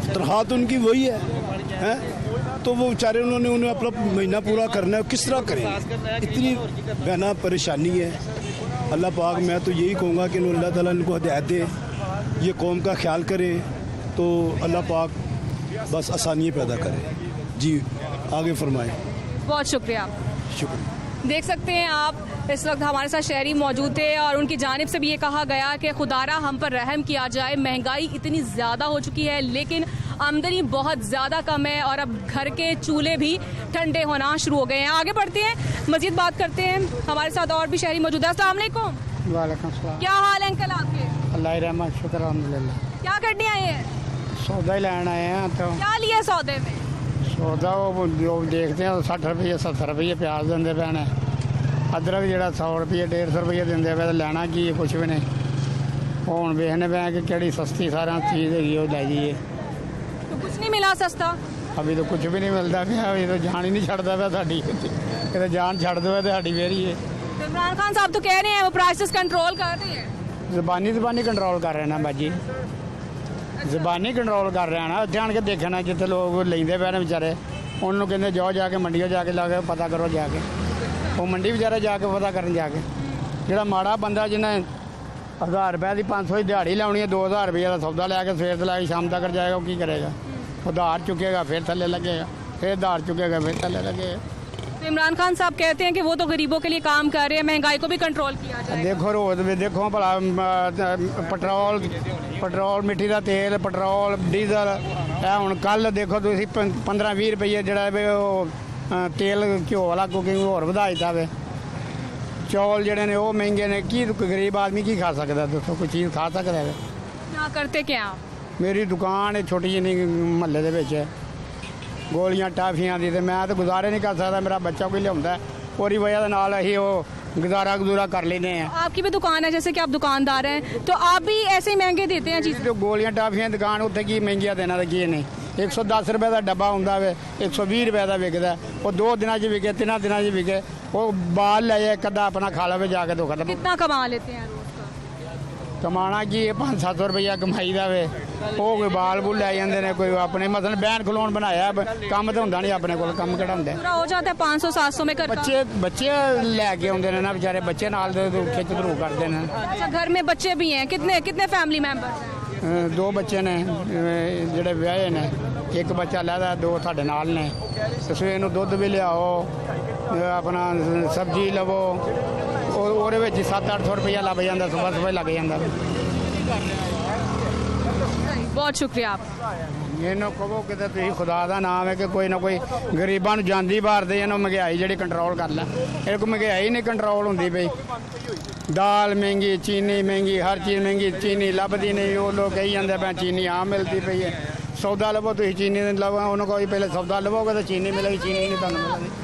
तनख्वाह तो उनकी वही है, तो वो बेचारे उन्हें अपना महीना पूरा करना है, किस तरह करें? इतनी बहना परेशानी है। अल्लाह पाक, मैं तो यही कहूँगा कि अल्लाह ताला इनको हिदायत दे, ये कौम का ख्याल करें, तो अल्लाह पाक बस आसानी पैदा करे। जी आगे फरमाएं। बहुत शुक्रिया। शुक्रिया। देख सकते हैं आप इस वक्त हमारे साथ शहरी मौजूद थे और उनकी जानिब से भी ये कहा गया कि खुदारा हम पर रहम किया जाए। महंगाई इतनी ज़्यादा हो चुकी है लेकिन आमदनी बहुत ज़्यादा कम है और अब घर के चूल्हे भी ठंडे होना शुरू हो गए हैं। आगे बढ़ते हैं, मज़ीद बात करते हैं। हमारे साथ और भी शहरी मौजूद है। अस्सलाम वालेकुम। वालेकुम सलाम। क्या हाल है अंकल आपके? अल्लाह रहमत, शुक्र अल्हम्दुलिल्लाह। क्या करने आए हैं? सौदा ही लेने आए हैं। तो क्या लिया सौदे में? सौदा वो लोग देखते हैं 60 रुपये 70 रुपये प्याज देंगे पे ने, अदरक जो 100 रुपये 150 रुपये देंगे पे, लेना की कुछ भी नहीं। हूँ वेखने पे कि केड़ी सस्ती सारा चीज़ है वो लै जाइए। तो कुछ नहीं मिला सस्ता? अभी तो कुछ भी नहीं मिलता पाया, अभी तो जान ही नहीं छड़ता पाया साड़ी, कि जान छड़ दो तो साड़ी वेरी है। तो इमरान खान साहब तो कह रहे हैं वो प्राइसेस कंट्रोल कर रहे हैं। ਜ਼ਬਾਨੀ ਕੰਟਰੋਲ ਕਰ ਰਹੇ ਨੇ ਬਾਜੀ, ਜ਼ਬਾਨੀ ਕੰਟਰੋਲ ਕਰ ਰਹੇ ਨਾ। ਉੱਥੇ ਆਣ ਕੇ ਦੇਖਣਾ ਜਿੱਥੇ ਲੋਕ ਲੈਂਦੇ ਪਏ ਨੇ ਵਿਚਾਰੇ, ਉਹਨੂੰ ਕਹਿੰਦੇ ਜਾਓ ਜਾ ਕੇ ਮੰਡੀਆਂ ਜਾ ਕੇ ਲਾ ਕੇ ਪਤਾ ਕਰੋ ਜਾ ਕੇ। ਉਹ ਮੰਡੀ ਵਿਚਾਰੇ ਜਾ ਕੇ ਪਤਾ ਕਰਨ ਜਾ ਕੇ। ਜਿਹੜਾ ਮਾੜਾ ਬੰਦਾ ਜਿਹਨੇ 1000 ਰੁਪਏ ਦੀ 500 ਦੀ ਦਿਹਾੜੀ ਲਾਉਣੀ ਹੈ, 2000 ਰੁਪਏ ਦਾ ਸੌਦਾ ਲੈ ਕੇ ਸਵੇਰ ਤੋਂ ਲੈ ਕੇ ਸ਼ਾਮ ਤੱਕ ਜਾਏਗਾ, ਉਹ ਕੀ ਕਰੇਗਾ? ਉਧਾਰ ਚੁੱਕੇਗਾ, ਫਿਰ ਥੱਲੇ ਲੱਗੇਗਾ, फिर दार चुके गए, फिर चले लगे। तो इमरान खान साहब कहते हैं कि वो तो गरीबों के लिए काम कर रहे हैं, महंगाई को भी कंट्रोल किया जाए। देखो रोज भी देखो भला पेट्रोल मिट्टी का तेल, पेट्रोल डीजल हूँ कल देखो तुम 15-20 रुपये जरा तेल घ्यो वाला कुकिंग होर वधा दिता वे। चौल जड़े ने वो महंगे ने, की गरीब आदमी की खा सकता? दोस्तों कोई चीज़ खा सकता है? क्या करते क्या? मेरी दुकान है छोटी जी महल्ले दे विच, गोलियां टाफियां दी, मैं तो गुजारे नहीं कर सकता, मेरा बच्चा कोई लिया पूरी वजह नाल अही वो गुजारा कर लेने हैं। आपकी भी दुकान है, जैसे कि आप दुकानदार हैं, तो आप भी ऐसे ही महंगे देते हैं चीज़? जो गोलियां टाफियां दुकान उत्थे की महंगियां देना तो की नहीं। 110 रुपये का डब्बा होंदा वे, 120 रुपये का विकदा, वो 2 दिनों च विके, 3 दिनों च विके। वो बाल ले जाए एक अद्धा अपना खा लवे जाके तो खत्म। कितना कमा लेते हैं रोज का? कमाना की 500-700 रुपया कमाई दा वे, वो कोई बाल बूल लै जाते हैं, कोई अपने मतलब बैन खलोन बनाया, काम तो होंदा नहीं अपने को, काम केड़ा होंदा पूरा हो जाता है 500-700 में करता? बच्चे लैके आते हैं ना बेचारे, बच्चे नाल खिच धरू करते हैं। अच्छा, घर में बच्चे भी हैं? कितने फैमिली मेंबर हैं? 2 बच्चे ने ਜਿਹੜੇ ਵਿਆਹੇ ਨੇ, एक बच्चा लैदा, 2 साढ़े नाल ने। सवेर ਨੂੰ ਦੁੱਧ भी लियाओ, अपना सब्जी लवो, ਉਹਦੇ ਵਿੱਚ 700-800 रुपया लग जाता, सुबह लग जाता। बहुत शुक्रिया आप। ਇਹਨੂੰ ਕਹੋ ਕਿਤੇ ਤੁਸੀਂ ਖੁਦਾ ਦਾ ਨਾਮ ਹੈ ਕਿ ਕੋਈ ਨਾ ਕੋਈ ਗਰੀਬਾਂ ਨੂੰ ਜਾਂਦੀ ਮਾਰਦੇ, ਇਹਨੂੰ ਮਹਿੰਗਾਈ ਜਿਹੜੀ ਕੰਟਰੋਲ ਕਰ ਲੈ। ਇਹ ਕੋਈ ਮਹਿੰਗਾਈ ਨਹੀਂ ਕੰਟਰੋਲ ਹੁੰਦੀ ਪਈ। दाल महंगी, चीनी महंगी, हर चीज़ महंगी, चीनी लभदी नहीं। वो लोग कही जाते पे चीनी आम मिलती पई है, सौदा लवो तो चीनी लवो, उन्होंने पहले सौदा लवोगे तो चीनी मिलेगी, चीनी नहीं तुहानू मिलेगी।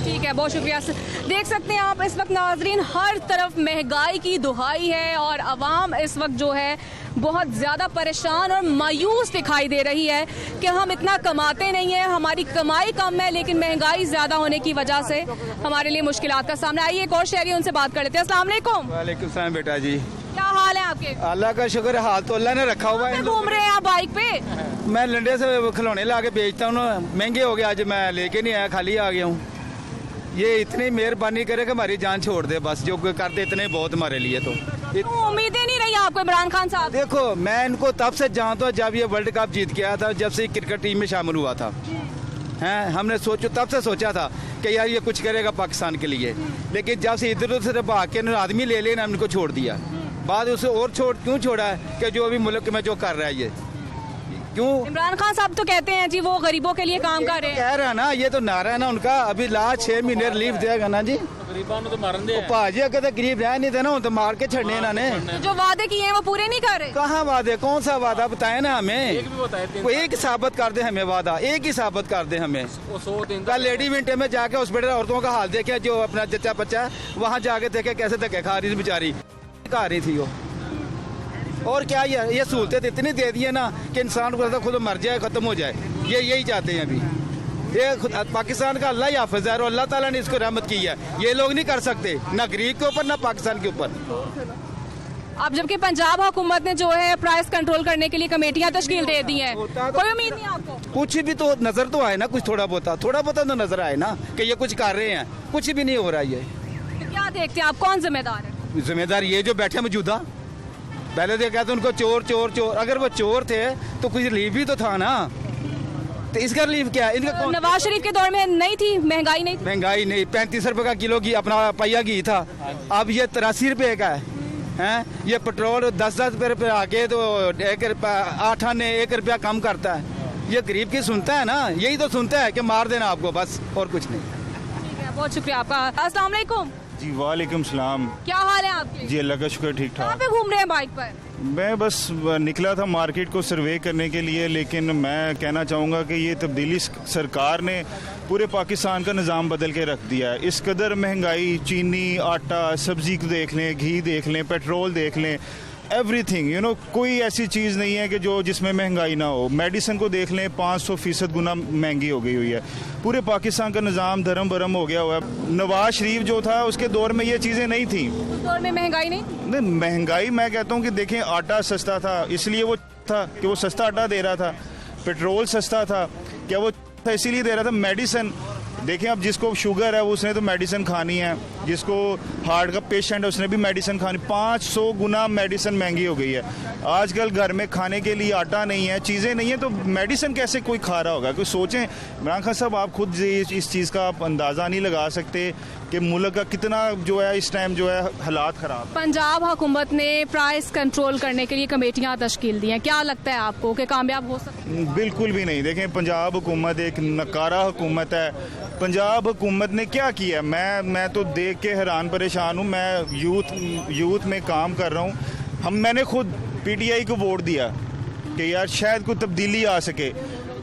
ठीक है, बहुत शुक्रिया। देख सकते हैं आप इस वक्त नाजरीन, हर तरफ महंगाई की दुहाई है और आवाम इस वक्त जो है बहुत ज़्यादा परेशान और मायूस दिखाई दे रही है कि हम इतना कमाते नहीं हैं, हमारी कमाई कम है, लेकिन महंगाई ज़्यादा होने की वजह से हमारे लिए मुश्किलात का सामना। आइए एक और शहरी उनसे बात कर लेते हैं। अस्सलाम वालेकुम। वालेकुम सलाम बेटा जी, क्या हाल है आपके? अल्लाह का शुक्र, हाल तो अल्लाह ने रखा हुआ है। घूम रहे हैं आप बाइक पे? मैं लंडे से खिलौने ला के बेचता हूँ, महंगे हो गए, आज मैं लेके नहीं आया, खाली आ गया हूँ। ये इतनी मेहरबानी करे कि हमारी जान छोड़ दे, बस जो करते इतने बहुत हमारे लिए। तो उम्मीदें नहीं रही आपको इमरान खान साहब? देखो, मैं इनको तब से जानता हूँ जब ये वर्ल्ड कप जीत के आया था, जब से क्रिकेट टीम में शामिल हुआ था। हैं, हमने तब से सोचा था कि यार ये कुछ करेगा पाकिस्तान के लिए, लेकिन जब से इधर उधर भाग के आदमी ले लेना इनको छोड़ दिया। बाद उसे और क्यों छोड़ा है कि जो अभी मुल्क में जो कर रहा है, ये क्यों? इमरान खान साहब तो कहते हैं जी वो गरीबों के लिए काम कर रहे हैं। कह रहा है ना, ये तो नारा है ना उनका, अभी लास्ट 6 महीने रिलीफ देगा ना जी। भाजी अगर तो गरीब रह नहीं थे ना, तो मार के छड़ने इन्होंने। जो वादे किए हैं वो पूरे नहीं कर रहे। कहाँ वादे, कौन सा वादा बताए ना हमें, कोई एक साबित कर दे हमें, वादा एक ही साबित कर दे हमें। कल लेडी विंटर में जाके हॉस्पिटल औरतों का हाल देखे, जो अपना जच्चा बच्चा वहाँ जाके देखे कैसे धक्के खा रही बेचारी, खा रही थी वो। और क्या ये सहूलतें इतनी दे दी है ना कि इंसान को खुद मर जाए, खत्म हो जाए, यही चाहते हैं अभी। ये पाकिस्तान का अल्लाह ही हाफिज़ है और अल्लाह ताला ने इसको रहमत की है, ये लोग नहीं कर सकते, ना गरीब के ऊपर ना पाकिस्तान के ऊपर। अब जबकि पंजाब हुकूमत ने जो है प्राइस कंट्रोल करने के लिए कमेटियां तश्कील दे दी हैं, कोई उम्मीद नहीं आपको? कुछ भी तो नजर तो आए ना, कुछ थोड़ा बहुत तो नजर आए ना कि ये कुछ कर रहे हैं, कुछ भी नहीं हो रहा। ये तो क्या देखते हैं आप, कौन जिम्मेदार है? जिम्मेदार ये जो बैठे मौजूदा, पहले तो कहते उनको चोर चोर चोर, अगर वो चोर थे तो कुछ रिलीफ भी तो था ना, तो इसका रिलीफ क्या है इनका? नवाज शरीफ के दौर में नहीं थी महंगाई? नहीं, महंगाई नहीं, 35 रुपए का किलो की अपना पहिया घी था, अब ये 83 रुपए का है। ये पेट्रोल 10-10 रुपए आके तो 1 रुपया 8 आने 1 रुपया कम करता है। ये गरीब की सुनता है ना, यही तो सुनता है कि मार देना आपको, बस और कुछ नहीं। ठीक है, बहुत शुक्रिया आपका। अस्सलाम वालेकुम जी। वालेकुम सलाम। क्या हाल है आपके? जी अल्लाह का शुक्र, ठीक कहाँ ठाक। पे घूम रहे हैं बाइक पर? मैं बस निकला था मार्केट को सर्वे करने के लिए, लेकिन मैं कहना चाहूँगा कि ये तब्दीली सरकार ने पूरे पाकिस्तान का निज़ाम बदल के रख दिया है। इस कदर महंगाई, चीनी, आटा, सब्ज़ी को देख लें, घी देख लें, पेट्रोल देख लें, एवरीथिंग कोई ऐसी चीज़ नहीं है कि जो जिसमें महंगाई ना हो। मेडिसिन को देख लें, 500% गुना महंगी हो गई हुई है। पूरे पाकिस्तान का निज़ाम धर्म भरम हो गया हुआ है। नवाज शरीफ जो था उसके दौर में ये चीज़ें नहीं थी। उस दौर में महंगाई नहीं, महंगाई मैं कहता हूँ कि देखें, आटा सस्ता था इसलिए वो था कि वो सस्ता आटा दे रहा था, पेट्रोल सस्ता था क्या वो था इसीलिए दे रहा था। मेडिसिन देखें, अब जिसको शुगर है उसने तो मेडिसिन खानी है, जिसको हार्ट का पेशेंट है उसने भी मेडिसिन खानी, 500 गुना मेडिसिन महंगी हो गई है। आजकल घर में खाने के लिए आटा नहीं है, चीज़ें नहीं है, तो मेडिसिन कैसे कोई खा रहा होगा? कोई सोचें। इमरान खान साहब, आप खुद इस चीज़ का आप अंदाज़ा नहीं लगा सकते कि मुल्क का कितना जो है इस टाइम जो है हालात ख़राब। पंजाब हुकूमत ने प्राइस कंट्रोल करने के लिए कमेटियां तश्कील दी हैं, क्या लगता है आपको कि कामयाब हो सकती है? बिल्कुल भी नहीं। देखें, पंजाब हुकूमत एक नकारा हुकूमत है। पंजाब हुकूमत ने क्या किया? मैं तो देख के हैरान परेशान हूँ। मैं यूथ में काम कर रहा हूँ। मैंने खुद PTI को वोट दिया कि यार शायद कोई तब्दीली आ सके।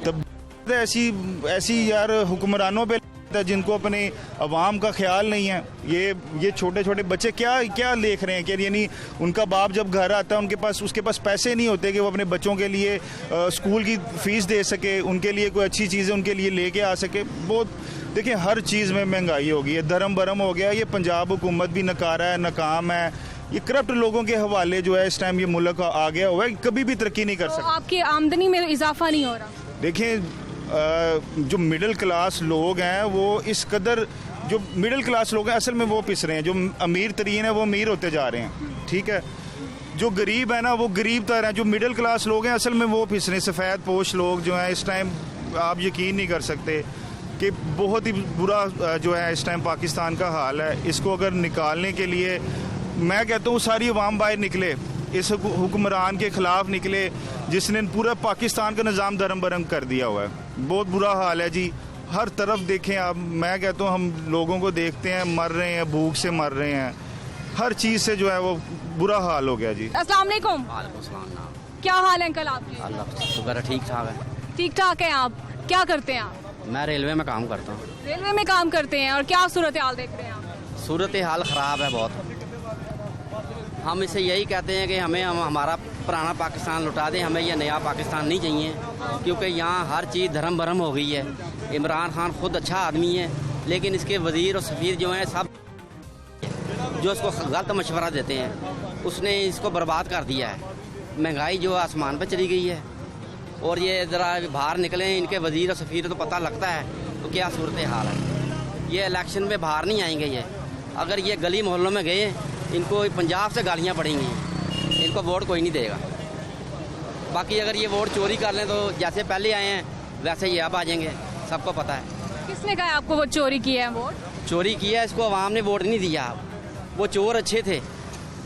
तब ऐसी यार हुक्मरानों पे जिनको अपने अवाम का ख्याल नहीं है। ये छोटे छोटे बच्चे क्या देख रहे हैं कि यानी उनका बाप जब घर आता है उसके पास पैसे नहीं होते कि वो अपने बच्चों के लिए स्कूल की फ़ीस दे सके, उनके लिए कोई अच्छी चीज़ें उनके लिए लेके आ सके। बहुत देखिए, हर चीज़ में महंगाई हो गई है, धर्म भरम हो गया। ये पंजाब हुकूमत भी नकारा है, नाकाम है। ये करप्ट लोगों के हवाले जो है इस टाइम ये मुल्क आ गया हुआ है, कभी भी तरक्की नहीं कर सकता। आपकी आमदनी में इजाफा नहीं हो रहा? देखें, जो मिडिल क्लास लोग हैं वो इस कदर, जो मिडिल क्लास लोग हैं असल में वो पिस रहे हैं। जो अमीर तरीन है वो अमीर होते जा रहे हैं, ठीक है। जो गरीब है ना वो गरीब तर हैं। जो मिडिल क्लास लोग हैं असल में वो पिस रहे हैं। सफ़ेद पोश लोग जो हैं इस टाइम, आप यकीन नहीं कर सकते कि बहुत ही बुरा जो है इस टाइम पाकिस्तान का हाल है। इसको अगर निकालने के लिए मैं कहता हूँ सारी अवाम बाहर निकले, इस हुक्मरान के ख़िलाफ़ निकले जिसने पूरा पाकिस्तान का निज़ाम धर्म भरम कर दिया हुआ है। बहुत बुरा हाल है जी, हर तरफ देखें आप। मैं कहता हूँ हम लोगों को देखते हैं, मर रहे हैं, भूख से मर रहे हैं, हर चीज़ से जो है वो बुरा हाल हो गया जी। अस्सलाम वालेकुम। क्या हाल है अंकल आपके? अल्लाह शुक्र, ठीक ठाक है। ठीक ठाक है। आप क्या करते हैं? आप? मैं रेलवे में काम करता हूँ। रेलवे में काम करते हैं, और क्या सूरत हाल देख रहे हैं आप? सूरत हाल ख़राब है बहुत। हम इसे यही कहते हैं कि हमें हमारा पुराना पाकिस्तान लौटा दें, हमें यह नया पाकिस्तान नहीं चाहिए, क्योंकि यहाँ हर चीज़ धर्म भरम हो गई है। इमरान खान खुद अच्छा आदमी है, लेकिन इसके वज़ीर और सफ़ीर जो हैं सब जो इसको गलत मशवरा देते हैं, उसने इसको बर्बाद कर दिया है। महंगाई जो आसमान पर चली गई है, और ये ज़रा बाहर निकलें इनके वज़ीर और सफ़ीर तो पता लगता है तो क्या सूरत हाल है। ये इलेक्शन में बाहर नहीं आएंगे। ये अगर ये गली मोहल्लों में गए, इनको पंजाब से गालियाँ पड़ेंगी, इनको वोट कोई नहीं देगा। बाकी अगर ये वोट चोरी कर लें तो जैसे पहले आए हैं वैसे ही अब आ जाएंगे, सबको पता है। किसने कहा आपको वो चोरी किया है? वोट चोरी किया, इसको अवाम ने वोट नहीं दिया। वो चोर अच्छे थे,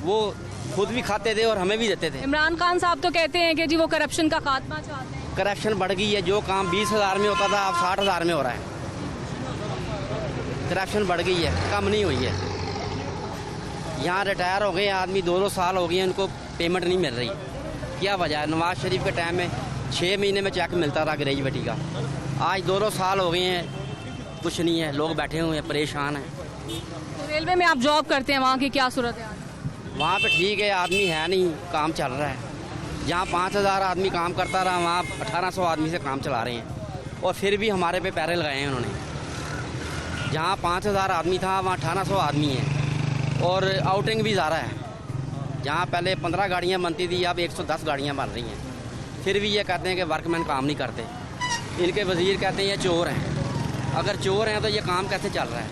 वो खुद भी खाते थे और हमें भी देते थे। इमरान खान साहब तो कहते हैं कि जी वो करप्शन का खात्मा चाहते हैं। करप्शन बढ़ गई है, जो काम 20,000 में होता था अब 60,000 में हो रहा है। करप्शन बढ़ गई है, कम नहीं हुई है। यहाँ रिटायर हो गए आदमी, 2-2 साल हो गए हैं, उनको पेमेंट नहीं मिल रही। क्या वजह है? नवाज शरीफ के टाइम में 6 महीने में चेक मिलता था ग्रेजुएटी का, आज 2-2 साल हो गए हैं, कुछ नहीं है। लोग बैठे हुए हैं, परेशान हैं। तो रेलवे में आप जॉब करते हैं, वहाँ की क्या सूरत है? वहाँ पे ठीक है, आदमी है नहीं, काम चल रहा है। जहाँ 5,000 आदमी काम करता रहा, वहाँ 1,800 आदमी से काम चला रहे हैं, और फिर भी हमारे पे पैरे लगाए हैं उन्होंने। जहाँ 5,000 आदमी था वहाँ 1,800 आदमी है, और आउटिंग भी ज़्यादा है। जहाँ पहले 15 गाड़ियाँ बनती थी, अब 110 गाड़ियाँ बन रही हैं। फिर भी ये कहते हैं कि वर्कमैन काम नहीं करते। इनके वज़ीर कहते हैं ये चोर हैं। अगर चोर हैं तो ये काम कैसे चल रहा है?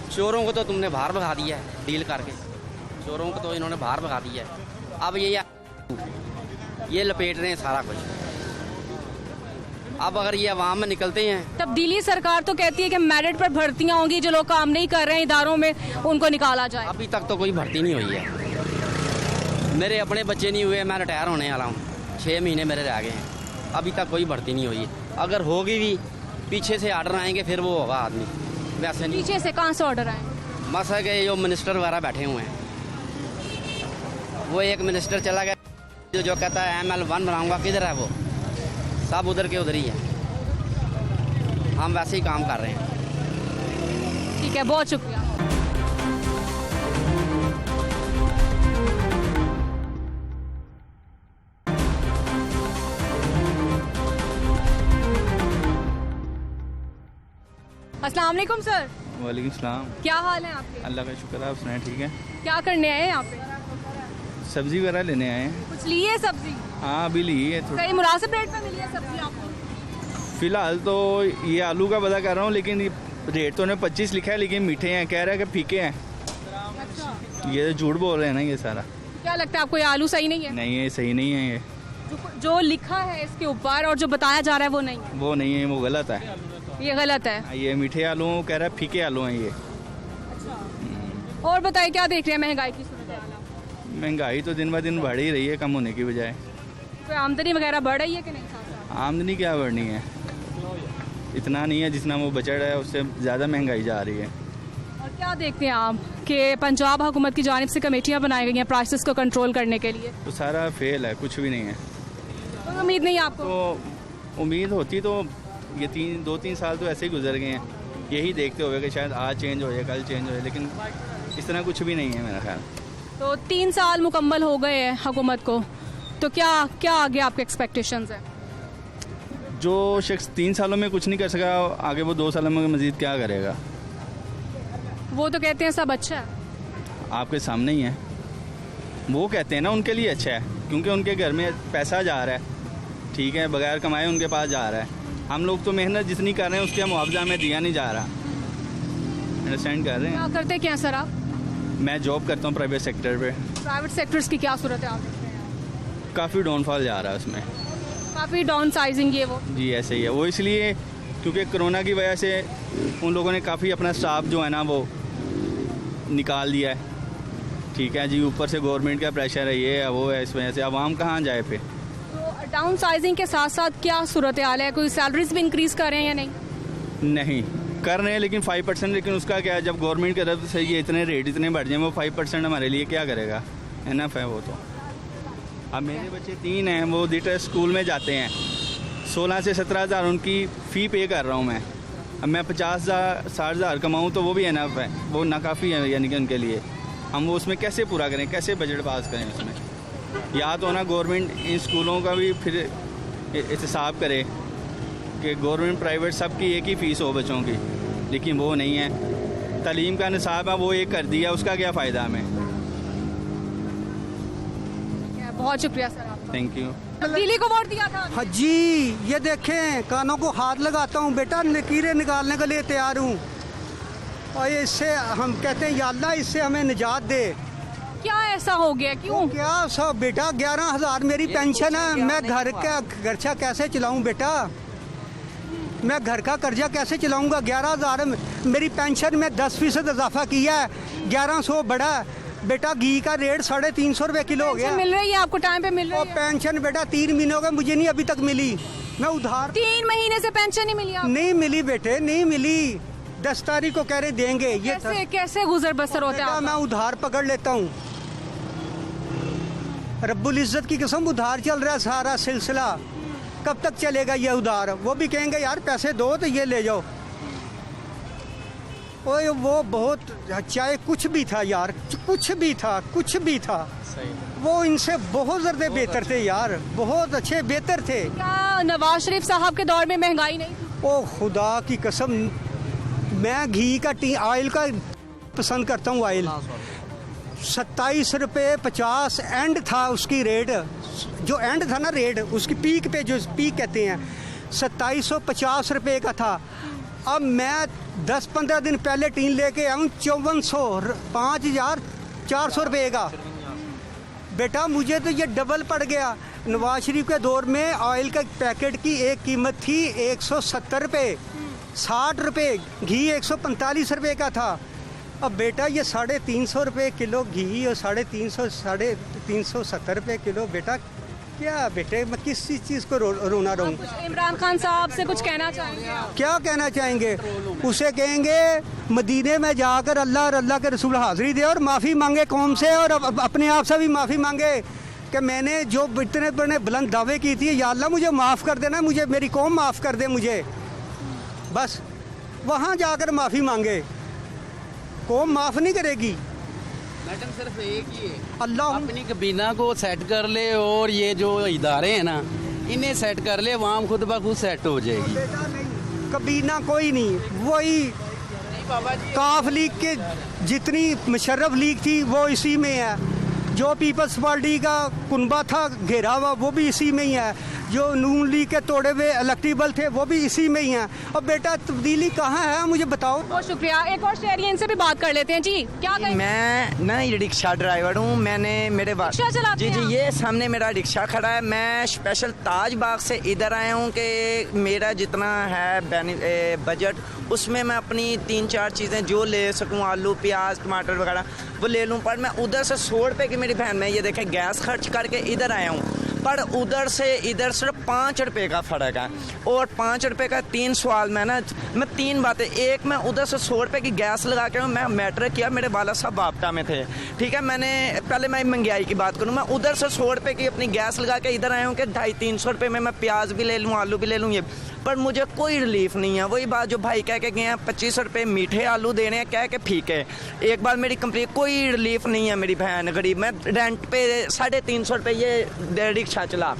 चोरों को तो तुमने बाहर भगा दिया है डील करके, चोरों को तो इन्होंने बाहर भगा दिया है। अब ये लपेट रहे हैं सारा कुछ। अब अगर ये अवाम में निकलते हैं, तब्दीली सरकार तो कहती है कि मेरिट पर भर्तियां होंगी, जो लोग काम नहीं कर रहे हैं इदारों में उनको निकाला जाए। अभी तक तो कोई भर्ती नहीं हुई है। मेरे अपने बच्चे नहीं हुए, मैं रिटायर होने वाला हूँ, 6 महीने मेरे रह गए हैं, अभी तक कोई भर्ती नहीं हुई है। अगर होगी भी, पीछे से आर्डर आएंगे फिर वो होगा आदमी, वैसे नहीं। पीछे से कहाँ से ऑर्डर आए? बस है कि जो मिनिस्टर वगैरह बैठे हुए हैं, वो एक मिनिस्टर चला गया जो कहता है ML1 बनाऊंगा, किधर है वो? सब उधर के उधर ही है। हम वैसे ही काम कर रहे हैं। ठीक है, बहुत शुक्रिया। अस्सलाम वालेकुम सर। वालेकुम सलाम। क्या हाल है आपके? अल्लाह का शुक्र है, आप सुनाए ठीक है? क्या करने आए हैं यहाँ पे? सब्जी वगैरह लेने आए हैं। कुछ ली है सब्जी? हाँ अभी ली है। कहीं मुनासिब रेट पे मिली है सब्जी आपको? फ़िलहाल तो ये आलू का पता कर रहा हूँ, लेकिन ये रेट तो उन्हें 25 लिखा है लेकिन मीठे हैं, कह रहा है कि फीके हैं। ये तो झूठ बोल रहे हैं ना ये सारा। क्या लगता है आपको, ये आलू सही नहीं है? नहीं ये सही नहीं है, ये जो लिखा है इसके ऊपर और जो बताया जा रहा है वो नहीं है? वो नहीं है, वो गलत है। ये गलत है। ये मीठे आलू कह रहा है, फीके आलू हैं ये। और बताइए क्या देख रहे हैं महंगाई की सूरत? महंगाई तो दिन ब दिन बढ़ ही रही है, कम होने की बजाय। कोई आमदनी वगैरह बढ़ रही है कि नहीं? आमदनी क्या बढ़नी है, इतना नहीं है जितना वो बजट है, उससे ज़्यादा महंगाई जा रही है। और क्या देखते हैं आप कि पंजाब हुकूमत की जानिब से कमेटियां बनाई गई हैं प्राइसेस को कंट्रोल करने के लिए? तो सारा फेल है, कुछ भी नहीं है। कोई उम्मीद नहीं है आपको? तो उम्मीद होती तो ये 2-3 साल तो ऐसे ही गुजर गए हैं, यही देखते हुए कि शायद आज चेंज हो जाए, कल चेंज हो जाए, लेकिन इस तरह कुछ भी नहीं है मेरा ख्याल। तो 3 साल मुकम्मल हो गए हैं हुकूमत को, तो क्या क्या आगे आपके एक्सपेक्टेशंस हैं? जो शख्स 3 सालों में कुछ नहीं कर सका, आगे वो 2 सालों में मजीद क्या करेगा? वो तो कहते हैं सब अच्छा है। आपके सामने ही है, वो कहते हैं ना उनके लिए अच्छा है क्योंकि उनके घर में पैसा जा रहा है, ठीक है, बगैर कमाए उनके पास जा रहा है। हम लोग तो मेहनत जितनी कर रहे हैं उसका मुआवजा हमें दिया नहीं जा रहा। अंडरस्टैंड कर रहे हैं? क्या करते क्या सर आप? मैं जॉब करता हूँ प्राइवेट सेक्टर पे। प्राइवेट सेक्टर्स की क्या सूरत है आप? काफ़ी डाउनफॉल जा रहा है उसमें, काफ़ी डाउन साइजिंग ये वो। जी ऐसे ही है वो, इसलिए क्योंकि कोरोना की वजह से उन लोगों ने काफ़ी अपना स्टाफ जो है ना वो निकाल दिया है, ठीक है जी। ऊपर से गवर्नमेंट का प्रेशर है, ये है वो है, इस वजह से आवाम कहाँ जाए फिर। तो डाउन साइजिंग के साथ साथ क्या सूरत हाल है? कोई सैलरीज भी इंक्रीज़ कर रहे हैं या नहीं? नहीं कर रहे हैं लेकिन 5%, लेकिन उसका क्या है, जब गवर्नमेंट की तरफ से ये इतने रेट इतने बढ़ जाए, वो 5% हमारे लिए क्या करेगा? इनफ है वो तो। अब मेरे बच्चे 3 हैं, वो डिटर स्कूल में जाते हैं, 16 से 17 हज़ार उनकी फ़ी पे कर रहा हूँ मैं। अब मैं 50,000-60 हज़ार कमाऊँ तो वो भी इनफ है, वो नाकाफ़ी है यानी कि उनके लिए। हम वो उसमें कैसे पूरा करें, कैसे बजट पास करें उसमें? या तो ना गवर्नमेंट इन स्कूलों का भी फिर एहतसाब करे कि गवर्नमेंट प्राइवेट सबकी एक ही फ़ीस हो बच्चों की, लेकिन वो नहीं है। तालीम का निसाब है वो एक कर दिया, उसका क्या फ़ायदा हमें? बहुत शुक्रिया सर आपका। Thank you. तब्दीली को वोट दिया था? हाँ जी, ये देखें कानों को हाथ लगाता हूँ बेटा, लकीरें निकालने के लिए तैयार हूँ। और इससे हम कहते हैं या अल्लाह इससे हमें निजात दे। क्या ऐसा हो गया, क्यों? क्या सब बेटा, 11,000 मेरी पेंशन है, मैं घर का खर्चा कैसे चलाऊँ बेटा? मैं घर का कर्जा कैसे चलाऊँगा? 11,000 मेरी पेंशन में 10% इजाफा किया है, 1100 बढ़ा बेटा। घी का रेट 350 रुपये किलो हो गया। मिल रही है आपको, टाइम पे मिल रही है? पेंशन बेटा 3 महीने हो गए, मुझे नहीं अभी तक मिली। मैं उधार 3 महीने से पेंशन नहीं मिली आपको? नहीं मिली बेटे, नहीं मिली। 10 तारीख को कह रहे देंगे। ये कैसे गुजर बसर होता है? मैं उधार पकड़ लेता हूँ, रब्बुल इज्जत की कसम उधार चल रहा है सारा सिलसिला। कब तक चलेगा ये उधार? वो भी कहेंगे यार पैसे दो तो ये ले जाओ। ओए वो बहुत, चाहे कुछ भी था यार, कुछ भी था वो इनसे बहुत ज़्यादा बेहतर थे यार, बहुत अच्छे बेहतर थे। क्या नवाज शरीफ साहब के दौर में महंगाई नहीं? ओ खुदा की कसम, मैं घी का ऑयल का पसंद करता हूँ। ऑयल 27 रुपये 50 एंड था उसकी रेट, जो एंड था ना रेट उसकी पीक पे, जो पीक कहते हैं 2750 रुपये का था। अब मैं 10-15 दिन पहले टीन लेके आऊँ 5400, 5,400 रुपये का। बेटा मुझे तो ये डबल पड़ गया। नवाज शरीफ के दौर में ऑयल का पैकेट की एक कीमत थी 170 रुपये, 60 रुपये, घी 145 रुपये का था। अब बेटा ये 350 रुपये किलो घी और 370 रुपये किलो। बेटा क्या बेटे, मैं किस चीज़ को रोना रहूँ? इमरान खान साहब से कुछ कहना चाहेंगे? क्या कहना चाहेंगे? उसे कहेंगे मदीने में जाकर अल्लाह और अल्लाह के रसूल हाज़िरी दे और माफ़ी मांगे कौम से, और अपने आप से भी माफ़ी मांगे कि मैंने जो इतने बड़े बुलंद दावे की थी, या अल्लाह मुझे माफ़ कर देना, मुझे मेरी कौम माफ़ कर दे मुझे। बस वहाँ जाकर माफ़ी मांगे, कौम माफ़ नहीं करेगी। मैडम सिर्फ एक ही है, अल्लाह अपनी कबीना को सेट कर ले और ये जो इदारे हैं ना इन्हें सेट कर ले, वाम खुद ब खुद सेट हो जाएगी। कबीना कोई नहीं, वही काफ लीग के जितनी मुशर्रफ लीग थी वो इसी में है, जो पीपल्स पार्टी का कुनबा था घेरा हुआ वो भी इसी में ही है, जो मूली के तोड़े हुए इलेक्ट्रिबल थे वो भी इसी में ही हैं। अब बेटा तब्दीली कहाँ है मुझे बताओ। बहुत शुक्रिया। एक और शहरी इनसे भी बात कर लेते हैं। जी क्या कहें? मैं ना रिक्शा ड्राइवर हूँ। मैंने मेरे बात रिक्शा चलाते हैं? जी ये सामने मेरा रिक्शा खड़ा है। मैं स्पेशल ताज बाग से इधर आया हूँ कि मेरा जितना है बजट उसमें मैं अपनी 3-4 चीज़ें जो ले सकूँ, आलू प्याज टमाटर वगैरह वो ले लूँ। पर मैं उधर से 100 रुपये की मेरी बहन में ये देखें गैस खर्च करके इधर आया हूँ, पर उधर से इधर सिर्फ 5 रुपये का फ़र्क है। और 5 रुपये का 3 सवाल मैं 3 बातें। एक, मैं उधर से 100 रुपये की गैस लगा के मैं मैट्रिक किया, मेरे वाला साहब बापटा में थे, ठीक है। मैंने पहले मैं महंगाई की बात करूँ, मैं उधर से 100 रुपये की अपनी गैस लगा के इधर आया हूँ कि 250-300 रुपये में मैं प्याज भी ले लूँ, आलू भी ले लूँ, ये पर मुझे कोई रिलीफ नहीं है। वही बात जो भाई कह के गए हैं 25 रुपये मीठे आलू देने हैं, कह के फीके। एक बार मेरी कंप्लीट कोई रिलीफ नहीं है। मेरी बहन गरीब, मैं रेंट पे 350 रुपये ये रिक्शा चला।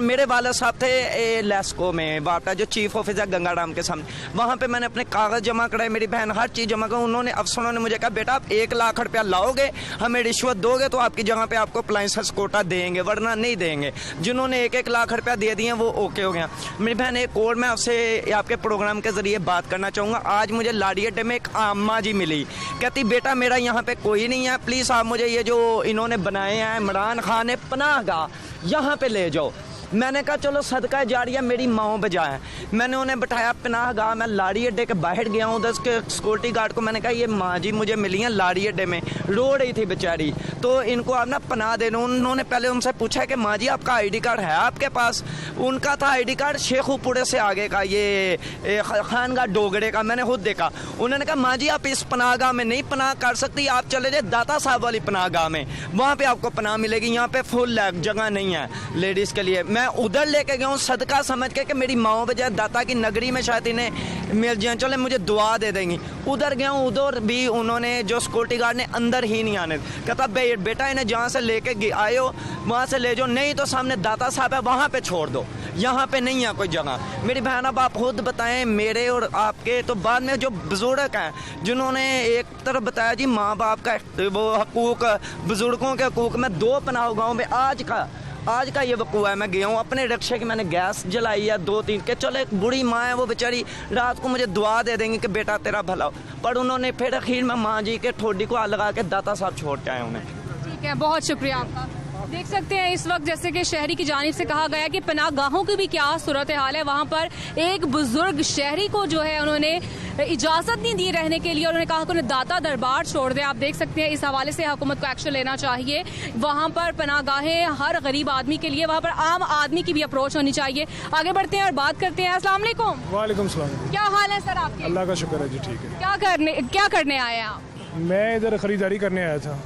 मेरे वाला साहब थे लेस्को में बापटा, जो चीफ ऑफिसर गंगाराम के सामने, वहाँ पे मैंने अपने कागज़ जमा कराए, मेरी बहन हर चीज़ जमा कराई। उन्होंने अफसरों ने मुझे कहा बेटा आप 1 लाख रुपया लाओगे, हमें रिश्वत दोगे तो आपकी जगह पे आपको अप्लाइंसेस कोटा देंगे, वरना नहीं देंगे। जिन्होंने 1-1 लाख रुपया दे दिए वो ओके हो गया। मेरी बहन एक और मैं आपसे आपके प्रोग्राम के ज़रिए बात करना चाहूँगा। आज मुझे लाड़ी अड्डे में एक आम्मा जी मिली, कहती बेटा मेरा यहाँ पर कोई नहीं है, प्लीज़ आप मुझे ये जो इन्होंने बनाए हैं इमरान खान ने पनाहगाह, यहाँ पर ले जाओ। मैंने कहा चलो सदका जारिया मेरी माँ बजाए। मैंने उन्हें बैठाया पनाहगाह। मैं लाड़ी अड्डे के बाहर गया हूँ, उधर के सिक्योरिटी गार्ड को मैंने कहा ये माँ जी मुझे मिली हैं लाड़ी अड्डे में, रो रही थी बेचारी, तो इनको आप ना पनाह दे दो। उन्होंने पहले उनसे पूछा कि माँ जी आपका ID कार्ड है आपके पास? उनका था ID कार्ड शेखुपुरे से आगे का, ये खानगा डोगरे का, मैंने खुद देखा। उन्होंने कहा माँ जी आप इस पनाहगाह में नहीं पनाह कर सकती, आप चले जाए दाता साहब वाली पनाहगाह में, वहाँ पर आपको पनाह मिलेगी, यहाँ पर फुल जगह नहीं है लेडीज़ के लिए। मैं उधर लेके गया हूँ सदका समझ के कि मेरी माँ बजाय दाता की नगरी में शायद इन्हें मिल जाए, चले मुझे दुआ दे देंगी। उधर गया हूँ, उधर भी उन्होंने जो सिक्योरिटी गार्ड ने अंदर ही नहीं आने, कहता बेटा इन्हें जहाँ से लेके आए हो वहाँ से ले जाओ, नहीं तो सामने दाता साहब है वहाँ पे छोड़ दो, यहाँ पे नहीं है कोई जगह। मेरी बहन अब आप खुद बताएं, मेरे और आपके तो बाद में जो बुजुर्ग हैं जिन्होंने एक तरफ बताया जी माँ बाप का वो हकूक, बुजुर्गों के हकूक में 2 पनाह गाँव में आज का ये वकूआ है। मैं गया हूँ अपने रिक्शे की, मैंने गैस जलाई है 2-3 के, चलो एक बूढ़ी माँ है वो बेचारी रात को मुझे दुआ दे देंगे कि बेटा तेरा भला हो, पर उन्होंने फिर आखिर में माँ जी के ठोडी को हाथ लगा के दाता साहब छोड़ के आए उन्हें। ठीक है, बहुत शुक्रिया आपका। देख सकते हैं इस वक्त जैसे कि शहरी की जानिब से कहा गया कि पनाहगाहों की भी क्या सूरत हाल है। वहाँ पर एक बुजुर्ग शहरी को जो है उन्होंने इजाज़त नहीं दी रहने के लिए, उन्होंने कहा कि उन्हें दाता दरबार छोड़ दे। आप देख सकते हैं इस हवाले से हुकूमत को एक्शन लेना चाहिए। वहाँ पर पनाहगाहें हर गरीब आदमी के लिए, वहाँ पर आम आदमी की भी अप्रोच होनी चाहिए। आगे बढ़ते हैं और बात करते हैं। अस्सलाम वालेकुम। वालेकुम सलाम। क्या हाल है सर आपके? अल्लाह का शुक्र है जी, ठीक है। क्या करने आए हैं आप? मैं इधर खरीदारी करने आया था।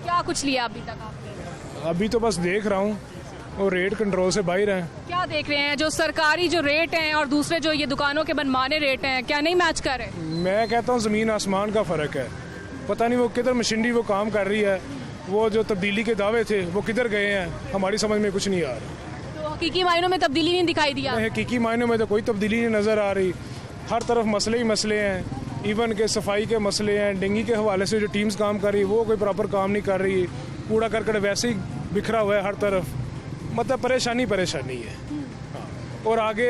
क्या कुछ लिया अभी तक आपने? अभी तो बस देख रहा हूँ, और रेट कंट्रोल से बाहर है। क्या देख रहे हैं? जो सरकारी जो रेट हैं और दूसरे जो ये दुकानों के मनमाने रेट हैं, क्या नहीं मैच कर रहे? मैं कहता हूँ ज़मीन आसमान का फ़र्क है। पता नहीं वो किधर मशीनरी वो काम कर रही है, वो जो तब्दीली के दावे थे वो किधर गए हैं, हमारी समझ में कुछ नहीं आ रहा। तो हकीकी मायनों में तब्दीली नहीं दिखाई दिया? हकीकी मायनों में तो कोई तब्दीली नहीं नज़र आ रही। हर तरफ मसले ही मसले हैं, इवन के सफाई के मसले हैं, डेंगू के हवाले से जो टीम्स काम कर रही है वो कोई प्रॉपर काम नहीं कर रही, कूड़ा करकट वैसे ही बिखरा हुआ है हर तरफ, मतलब परेशानी है। और आगे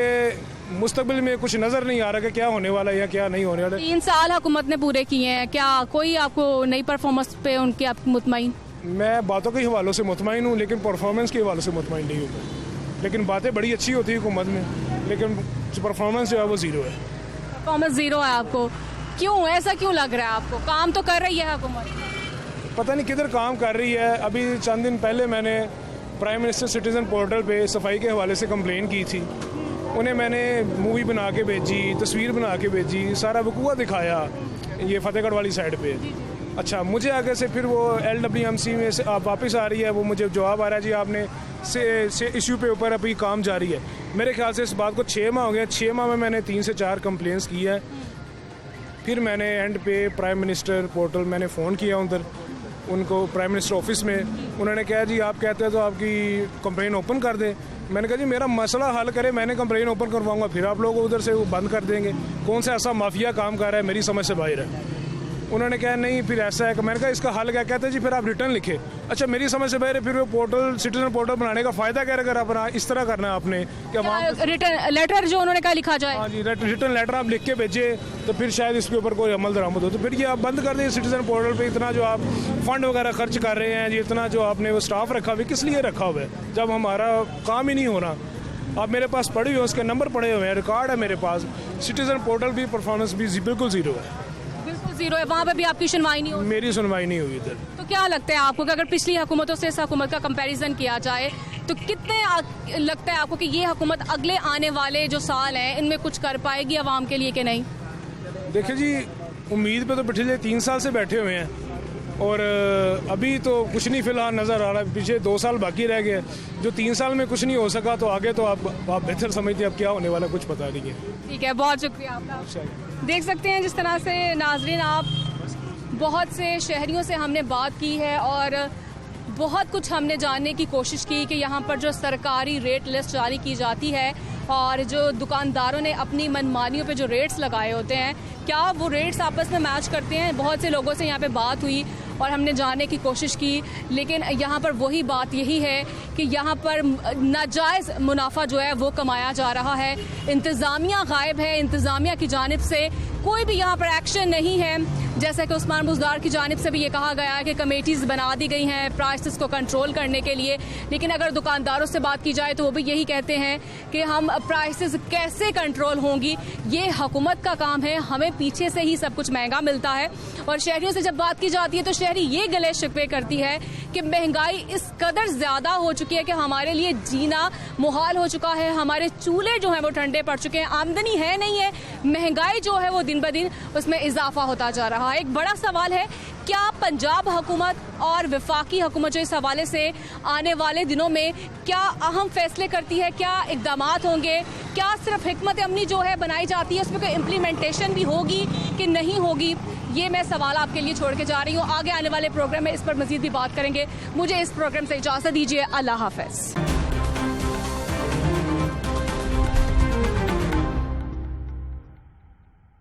मुस्तकबिल में कुछ नज़र नहीं आ रहा कि क्या होने वाला है या क्या नहीं होने वाला। 3 साल हुकूमत ने पूरे किए हैं, क्या कोई आपको नई परफॉर्मेंस पे उनके आप मुतमईन? मैं बातों के हवालों से मुतमईन हूँ, लेकिन परफॉर्मेंस के हवाले से मुतमईन नहीं हूँ। लेकिन बातें बड़ी अच्छी होती है हुकूमत में, लेकिन परफॉर्मेंस जो है वो ज़ीरो है। परफॉर्मेंस ज़ीरो है आपको? क्यों, ऐसा क्यों लग रहा है आपको? काम तो कर रही है हुकूमत, पता नहीं किधर काम कर रही है। अभी चंद दिन पहले मैंने प्राइम मिनिस्टर सिटीज़न पोर्टल पे सफाई के हवाले से कंप्लेन की थी। उन्हें मैंने मूवी बना के भेजी, तस्वीर बना के भेजी, सारा वकूआ दिखाया ये फतेहगढ़ वाली साइड पे। अच्छा, मुझे आगे से फिर वो LWMC में से आप वापस आ रही है, वो मुझे जवाब आ रहा है जी आपने से इशू पे ऊपर अभी काम जारी है। मेरे ख्याल से इस बात को 6 माह हो गए। 6 माह में मैंने 3 से 4 कंप्लेंट्स की है। फिर मैंने एंड पे प्राइम मिनिस्टर पोर्टल मैंने फ़ोन किया उधर उनको, प्राइम मिनिस्टर ऑफिस में। उन्होंने कहा जी आप कहते हैं तो आपकी कंप्लेन ओपन कर दें। मैंने कहा जी मेरा मसला हल करे, मैंने कंप्लेन ओपन करवाऊंगा, फिर आप लोग उधर से वो बंद कर देंगे। कौन सा ऐसा माफिया काम कर रहा है, मेरी समझ से बाहर है। उन्होंने कहा नहीं फिर ऐसा है कि मैंने कहा इसका हल क्या, कहते हैं जी फिर आप रिटर्न लिखे। अच्छा मेरी समझ से पहले फिर वो पोर्टल सिटीजन पोर्टल बनाने का फ़ायदा क्या है अगर अपना इस तरह करना है आपने कि रिटर्न लेटर जो उन्होंने कहा लिखा जाए। हाँ जी, रिटर्न लेटर आप लिख के भेजे तो फिर शायद इसके ऊपर कोई अमल दरामद हो। तो फिर ये आप बंद कर दें सिटीजन पोर्टल पे इतना जो आप फंड वगैरह खर्च कर रहे हैं, ये इतना जो आपने वो स्टाफ रखा हुआ है किस लिए रखा हुआ है जब हमारा काम ही नहीं हो रहा। आप मेरे पास पड़े हुए हैं, उसके नंबर पड़े हुए हैं, रिकॉर्ड है मेरे पास। सिटीजन पोर्टल भी परफॉर्मेंस भी बिल्कुल ज़ीरो है, बिल्कुल ज़ीरो है। वहाँ पे भी आपकी सुनवाई नहीं हुई? मेरी सुनवाई नहीं हुई इधर। तो क्या लगता है आपको कि अगर पिछली हुकूमतों से इस हुकूमत का कंपैरिजन किया जाए तो कितने लगता है आपको कि ये हुकूमत अगले आने वाले जो साल हैं इनमें कुछ कर पाएगी आवाम के लिए कि नहीं? देखिए जी, उम्मीद पे तो पिछले 3 साल से बैठे हुए हैं और अभी तो कुछ नहीं फिलहाल नज़र आ रहा है। पीछे 2 साल बाकी रह गए, जो 3 साल में कुछ नहीं हो सका तो आगे तो आप बेहतर समझते हैं अब क्या होने वाला कुछ पता नहीं है। ठीक है, बहुत शुक्रिया आपका। देख सकते हैं जिस तरह से नाजरीन, आप बहुत से शहरियों से हमने बात की है और बहुत कुछ हमने जानने की कोशिश की कि यहाँ पर जो सरकारी रेट लिस्ट जारी की जाती है और जो दुकानदारों ने अपनी मनमानियों पे जो रेट्स लगाए होते हैं, क्या वो रेट्स आपस में मैच करते हैं? बहुत से लोगों से यहाँ पे बात हुई और हमने जानने की कोशिश की, लेकिन यहाँ पर वही बात यही है कि यहाँ पर नाजायज़ मुनाफा जो है वो कमाया जा रहा है। इंतज़ामिया गायब है, इंतज़ामिया की जानिब से कोई भी यहाँ पर एक्शन नहीं है। जैसा कि उस्मान बुज़दार की जानिब से भी ये कहा गया है कि कमेटीज़ बना दी गई हैं प्राइसेस को कंट्रोल करने के लिए, लेकिन अगर दुकानदारों से बात की जाए तो वो भी यही कहते हैं कि हम प्राइसेस कैसे कंट्रोल होंगी, ये हुकूमत का काम है, हमें पीछे से ही सब कुछ महंगा मिलता है। और शहरियों से जब बात की जाती है तो शहरी ये गले शिकवे करती है कि महंगाई इस कदर ज़्यादा हो चुकी है कि हमारे लिए जीना मुहाल हो चुका है, हमारे चूल्हे जो हैं वो ठंडे पड़ चुके हैं, आमदनी है नहीं है, महंगाई जो है वो दिन ब दिन उसमें इजाफा होता जा रहा है। एक बड़ा सवाल है, क्या पंजाब हुकूमत और वफाकी हुकूमत जो इस हवाले से आने वाले दिनों में क्या अहम फैसले करती है, क्या इक़दामात होंगे, क्या सिर्फ हिकमत अमनी जो है बनाई जाती है उसमें कोई इम्प्लीमेंटेशन भी होगी कि नहीं होगी, ये मैं सवाल आपके लिए छोड़ के जा रही हूँ। आगे आने वाले प्रोग्राम में इस पर मज़ीद भी बात करेंगे। मुझे इस प्रोग्राम से इजाज़त दीजिए। अल्लाह हाफ़िज़।